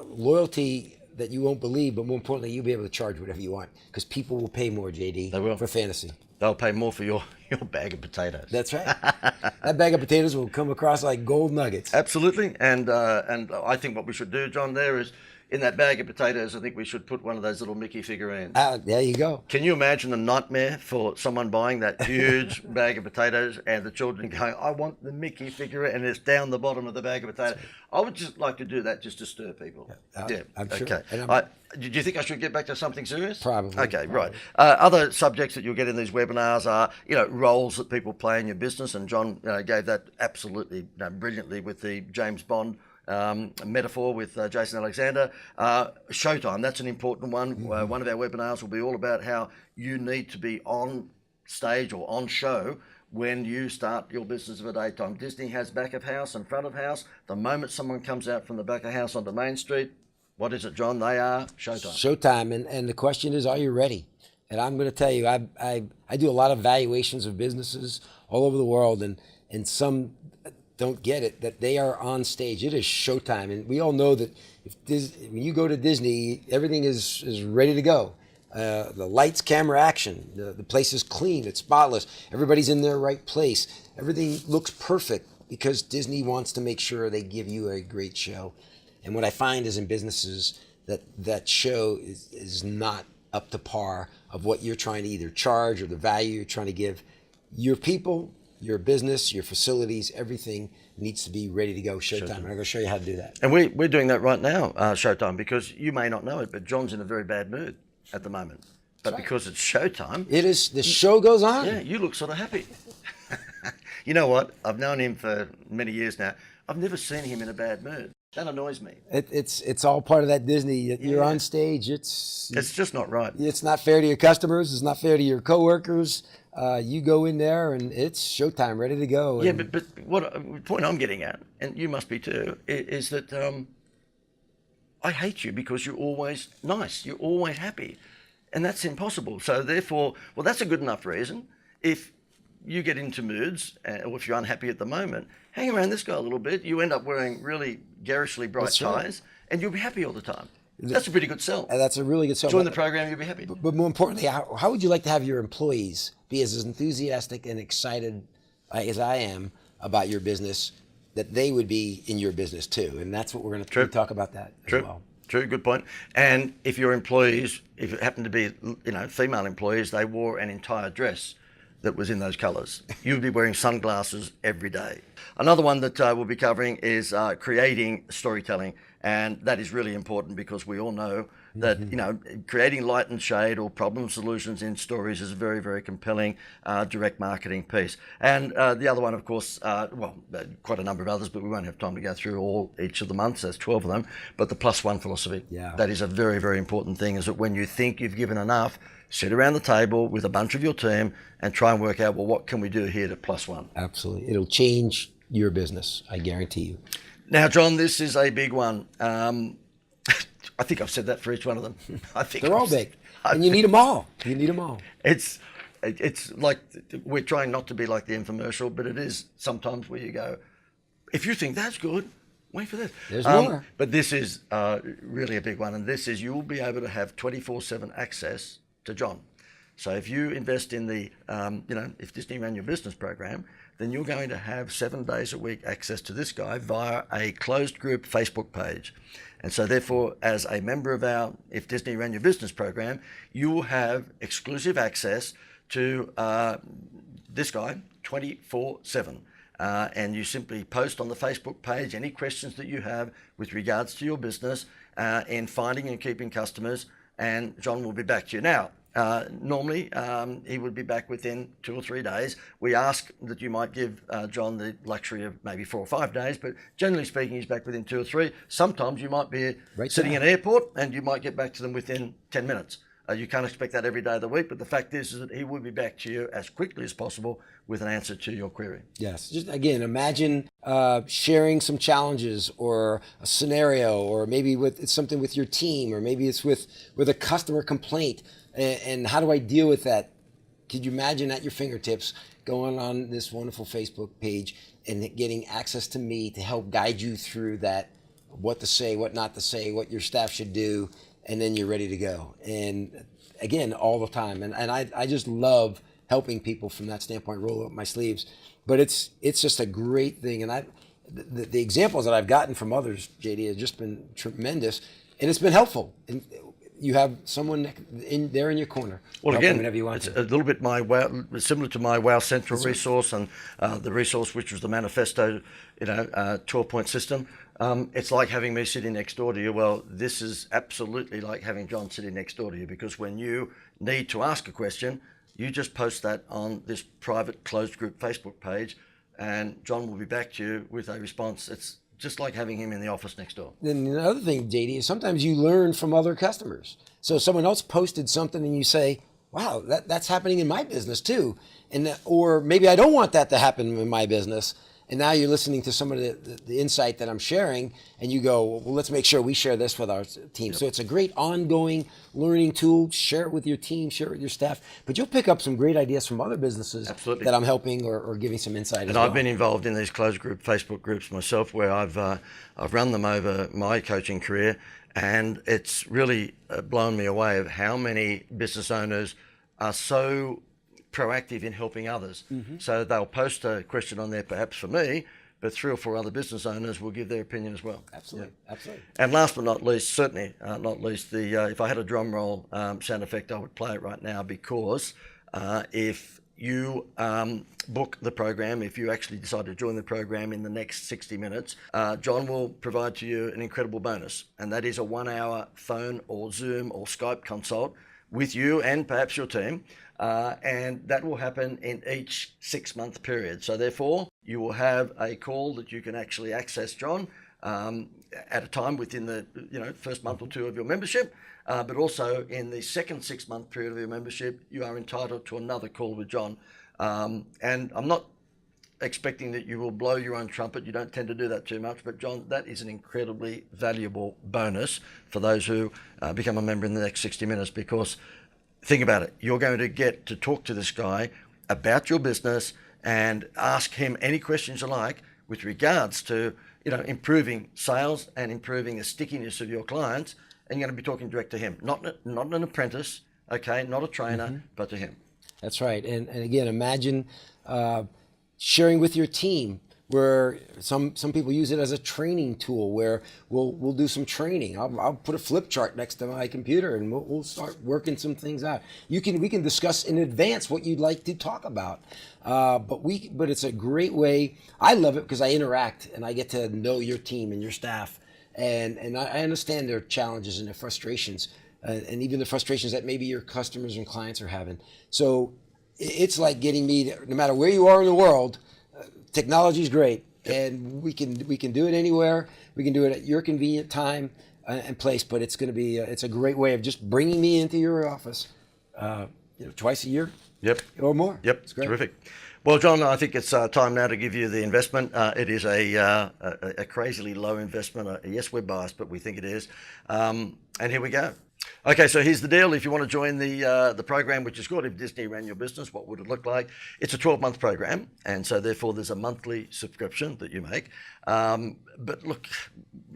[SPEAKER 2] loyalty that you won't believe, but more importantly, you'll be able to charge whatever you want because people will pay more, JD,
[SPEAKER 1] They will.
[SPEAKER 2] for fantasy.
[SPEAKER 1] They'll pay more for your bag of potatoes.
[SPEAKER 2] That's right. That bag of potatoes will come across like gold nuggets.
[SPEAKER 1] Absolutely. And I think what we should do, John, there is, in that bag of potatoes, I think we should put one of those little Mickey figurines.
[SPEAKER 2] There you go.
[SPEAKER 1] Can you imagine the nightmare for someone buying that huge bag of potatoes and the children going, I want the Mickey figurine, and it's down the bottom of the bag of potatoes? I would just like to do that just to stir people. Yeah.
[SPEAKER 2] I'm sure.
[SPEAKER 1] Okay. Do you think I should get back to something serious?
[SPEAKER 2] Probably.
[SPEAKER 1] Okay, right. Other subjects that you'll get in these webinars are, roles that people play in your business, and John gave that absolutely brilliantly with the James Bond metaphor with Jason Alexander. Showtime, that's an important one. One of our webinars will be all about how you need to be on stage or on show when you start your business of a daytime. Disney has back of house and front of house. The moment someone comes out from the back of house onto Main Street, what is it, John? They are showtime.
[SPEAKER 2] Showtime, and the question is, are you ready? And I'm going to tell you, I do a lot of valuations of businesses all over the world, and some don't get it, that they are on stage. It is showtime, and we all know that when you go to Disney, everything is ready to go. The lights, camera, action. The place is clean. It's spotless. Everybody's in their right place. Everything looks perfect because Disney wants to make sure they give you a great show. And what I find is in businesses that show is not up to par of what you're trying to either charge or the value you're trying to give. Your people, your business, your facilities, everything needs to be ready to go showtime. And I'm going to show you how to do that.
[SPEAKER 1] And we're doing that right now, showtime, because you may not know it, but John's in a very bad mood at the moment. But
[SPEAKER 2] right.
[SPEAKER 1] Because it's showtime,
[SPEAKER 2] It is, the show goes on.
[SPEAKER 1] yeah, you look sort of happy. You know what? I've known him for many years now. I've never seen him in a bad mood. That annoys me.
[SPEAKER 2] It's all part of that Disney. You're
[SPEAKER 1] Yeah.
[SPEAKER 2] on stage. It's
[SPEAKER 1] just not right.
[SPEAKER 2] not fair to your customers. It's not fair to your coworkers. You go in there and it's showtime, ready to go.
[SPEAKER 1] Yeah,
[SPEAKER 2] And
[SPEAKER 1] but the point I'm getting at, and you must be too, is that I hate you because you're always nice. You're always happy. And that's impossible. So therefore, well, that's a good enough reason. If you get into moods, or if you're unhappy at the moment, hang around this guy a little bit. You end up wearing really garishly bright
[SPEAKER 2] That's right.
[SPEAKER 1] ties, and you'll be happy all the time. That's a pretty good sell.
[SPEAKER 2] that's a really good sell.
[SPEAKER 1] Join the program, you'll be happy.
[SPEAKER 2] But more importantly, how would you like to have your employees be as enthusiastic and excited as I am about your business, that they would be in your business too? And that's what we're going to talk about that as well.
[SPEAKER 1] True, good point. And if your employees, if it happened to be, female employees, they wore an entire dress that was in those colours, you'd be wearing sunglasses every day. Another one that we'll be covering is creating storytelling. And that is really important because we all know that, creating light and shade or problem solutions in stories is a very, very compelling direct marketing piece. And the other one, of course, quite a number of others, but we won't have time to go through each of the months. There's 12 of them. But the +1 philosophy, that is a very, very important thing, is that when you think you've given enough, sit around the table with a bunch of your team and try and work out, well, what can we do here to +1?
[SPEAKER 2] Absolutely. It'll change your business, I guarantee you.
[SPEAKER 1] Now, John, this is a big one. I think I've said that for each one of them. I think
[SPEAKER 2] They're all big. And you need them all. You need them all.
[SPEAKER 1] It's like, we're trying not to be like the infomercial, but it is sometimes where you go, if you think that's good, wait for this.
[SPEAKER 2] There's more.
[SPEAKER 1] But this is really a big one. And this is, you will be able to have 24/7 access to John. So if you invest in the, if Disney ran your business program, then you're going to have 7 days a week access to this guy via a closed group Facebook page. And so therefore, as a member of our If Disney Ran Your Business program, you will have exclusive access to this guy 24/7. And you simply post on the Facebook page any questions that you have with regards to your business in finding and keeping customers, and John will be back to you. Now, normally, he would be back within 2 or 3 days. We ask that you might give John the luxury of maybe 4 or 5 days, but generally speaking, he's back within 2 or 3. Sometimes you might be sitting in an airport and you might get back to them within 10 minutes. You can't expect that every day of the week, but the fact is that he will be back to you as quickly as possible with an answer to your query.
[SPEAKER 2] Yes. Just again, imagine sharing some challenges or a scenario, or maybe it's something with your team, or maybe it's with a customer complaint. And how do I deal with that? Could you imagine at your fingertips going on this wonderful Facebook page and getting access to me to help guide you through that, what to say, what not to say, what your staff should do, and then you're ready to go. And again, all the time. And I just love helping people from that standpoint, roll up my sleeves. But it's just a great thing. And the examples that I've gotten from others, JD, have just been tremendous, and it's been helpful. And you have someone in your corner.
[SPEAKER 1] Well, again,
[SPEAKER 2] whenever you want
[SPEAKER 1] it's
[SPEAKER 2] to.
[SPEAKER 1] a little bit similar to my Wow Central resource and the resource which was the Manifesto, 12-point system. It's like having me sitting next door to you. Well, this is absolutely like having John sitting next door to you, because when you need to ask a question, you just post that on this private closed group Facebook page, and John will be back to you with a response. It's just like having him in the office next door.
[SPEAKER 2] Then the other thing, JD, is sometimes you learn from other customers. So someone else posted something and you say, wow, that's happening in my business too. Or maybe I don't want that to happen in my business. And now you're listening to some of the insight that I'm sharing, and you go, well, let's make sure we share this with our team. So it's a great ongoing learning tool. Share it with your team, share it with your staff. But you'll pick up some great ideas from other businesses that I'm helping or giving some insight as well.
[SPEAKER 1] And I've been involved in these closed group Facebook groups myself, where I've run them over my coaching career, and it's really blown me away of how many business owners are so proactive in helping others. So they'll post a question on there perhaps for me, but 3 or 4 other business owners will give their opinion as well.
[SPEAKER 2] Absolutely, absolutely.
[SPEAKER 1] And last but not least, certainly not least, the if I had a drum roll sound effect, I would play it right now, because if you book the program, if you actually decide to join the program in the next 60 minutes, John will provide to you an incredible bonus, and that is a 1-hour phone or Zoom or Skype consult with you and perhaps your team. And that will happen in each 6-month period. So therefore, you will have a call that you can actually access John at a time within the first month or 2 of your membership, but also in the second 6-month period of your membership, you are entitled to another call with John. And I'm not expecting that you will blow your own trumpet. You don't tend to do that too much, but John, that is an incredibly valuable bonus for those who become a member in the next 60 minutes, because think about it. You're going to get to talk to this guy about your business and ask him any questions you like with regards to, improving sales and improving the stickiness of your clients. And you're going to be talking direct to him, not an apprentice, okay, not a trainer, but to him.
[SPEAKER 2] That's right. And again, imagine sharing with your team, where some people use it as a training tool, where we'll do some training. I'll put a flip chart next to my computer, and we'll start working some things out. We can discuss in advance what you'd like to talk about. But it's a great way. I love it because I interact and I get to know your team and your staff, and I understand their challenges and their frustrations, and even the frustrations that maybe your customers and clients are having. So it's like getting me to, no matter where you are in the world. Technology is great, and we can do it anywhere. We can do it at your convenient time and place. But it's going to be it's a great way of just bringing me into your office, twice a year.
[SPEAKER 1] Yep.
[SPEAKER 2] Or more.
[SPEAKER 1] Yep. It's great. Terrific. Well, John, I think it's time now to give you the investment. It is a crazily low investment. Yes, we're biased, but we think it is. And here we go. Okay, so here's the deal. If you want to join the program, which is called If Disney Ran Your Business, What Would It Look Like? It's a 12-month program, and so therefore there's a monthly subscription that you make. But look,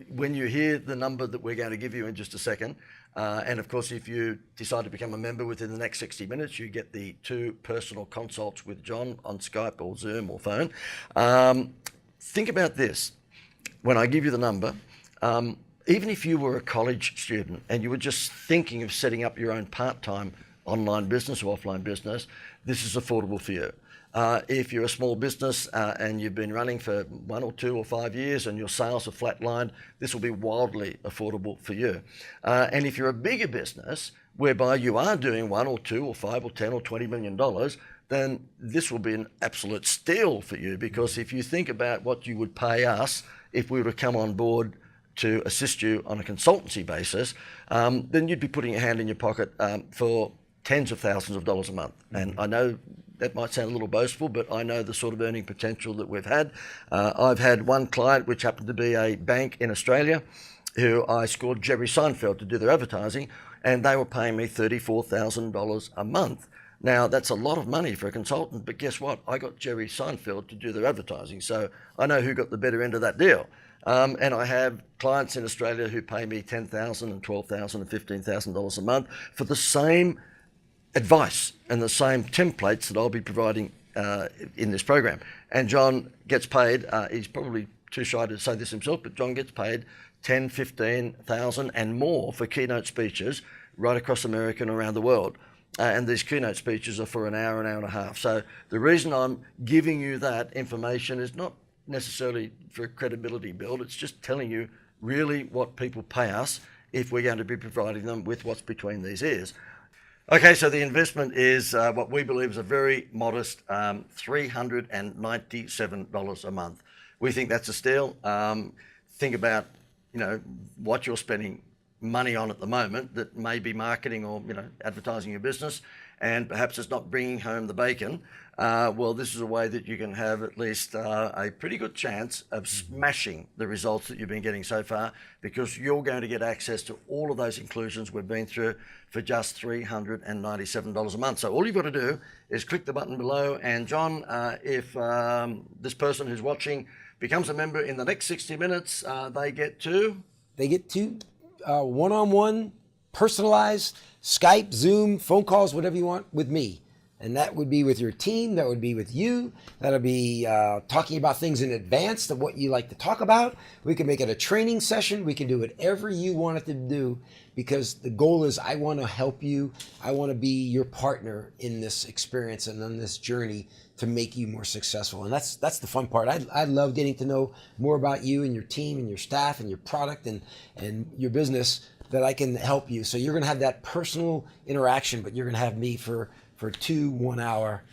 [SPEAKER 1] when you hear the number that we're going to give you in just a second, and of course, if you decide to become a member within the next 60 minutes, you get the 2 personal consults with John on Skype or Zoom or phone. Think about this. When I give you the number, even if you were a college student and you were just thinking of setting up your own part-time online business or offline business, this is affordable for you. If you're a small business and you've been running for 1 or 2 or 5 years and your sales are flatlined, this will be wildly affordable for you. And if you're a bigger business whereby you are doing 1 or 2 or 5 or 10 or $20 million, then this will be an absolute steal for you, because if you think about what you would pay us if we were to come on board to assist you on a consultancy basis, then you'd be putting your hand in your pocket for tens of thousands of dollars a month. And I know that might sound a little boastful, but I know the sort of earning potential that we've had. I've had one client, which happened to be a bank in Australia, who I scored Jerry Seinfeld to do their advertising, and they were paying me $34,000 a month. Now, that's a lot of money for a consultant, but guess what? I got Jerry Seinfeld to do their advertising, so I know who got the better end of that deal. And I have clients in Australia who pay me $10,000 and $12,000 and $15,000 a month for the same advice and the same templates that I'll be providing in this program. And John gets paid, he's probably too shy to say this himself, but John gets paid $10,000, $15,000 and more for keynote speeches right across America and around the world. And these keynote speeches are for an hour and a half. So the reason I'm giving you that information is not necessarily for a credibility build, it's just telling you really what people pay us if we're going to be providing them with what's between these ears. Okay, so the investment is what we believe is a very modest $397 a month. We think that's a steal. Think about, what you're spending money on at the moment that may be marketing or, advertising your business. and perhaps it's not bringing home the bacon, well, this is a way that you can have at least a pretty good chance of smashing the results that you've been getting so far, because you're going to get access to all of those inclusions we've been through for just $397 a month. So all you've got to do is click the button below. And John, if this person who's watching becomes a member in the next 60 minutes, they get to
[SPEAKER 2] one-on-one, personalized Skype, Zoom, phone calls, whatever you want with me. And that would be with your team. That would be with you. That'll be talking about things in advance of what you like to talk about. We can make it a training session. We can do whatever you want it to do, because the goal is I want to help you. I want to be your partner in this experience and on this journey to make you more successful. And that's the fun part. I love getting to know more about you and your team and your staff and your product and your business, that I can help you. So you're going to have that personal interaction, but you're going to have me for 2 1-hour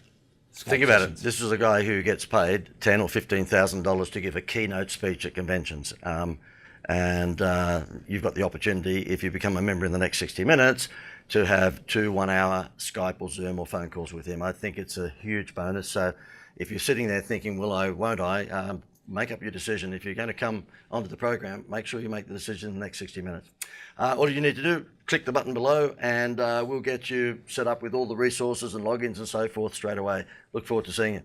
[SPEAKER 2] Skype
[SPEAKER 1] Think about
[SPEAKER 2] sessions.
[SPEAKER 1] it. This is a guy who gets paid $10,000 or $15,000 to give a keynote speech at conventions, and you've got the opportunity, if you become a member in the next 60 minutes, to have 2 1-hour Skype or Zoom or phone calls with him. I think it's a huge bonus. So if you're sitting there thinking, "Will I? Won't I?" Make up your decision. If you're going to come onto the program, make sure you make the decision in the next 60 minutes. All you need to do, click the button below, and we'll get you set up with all the resources and logins and so forth straight away. Look forward to seeing you.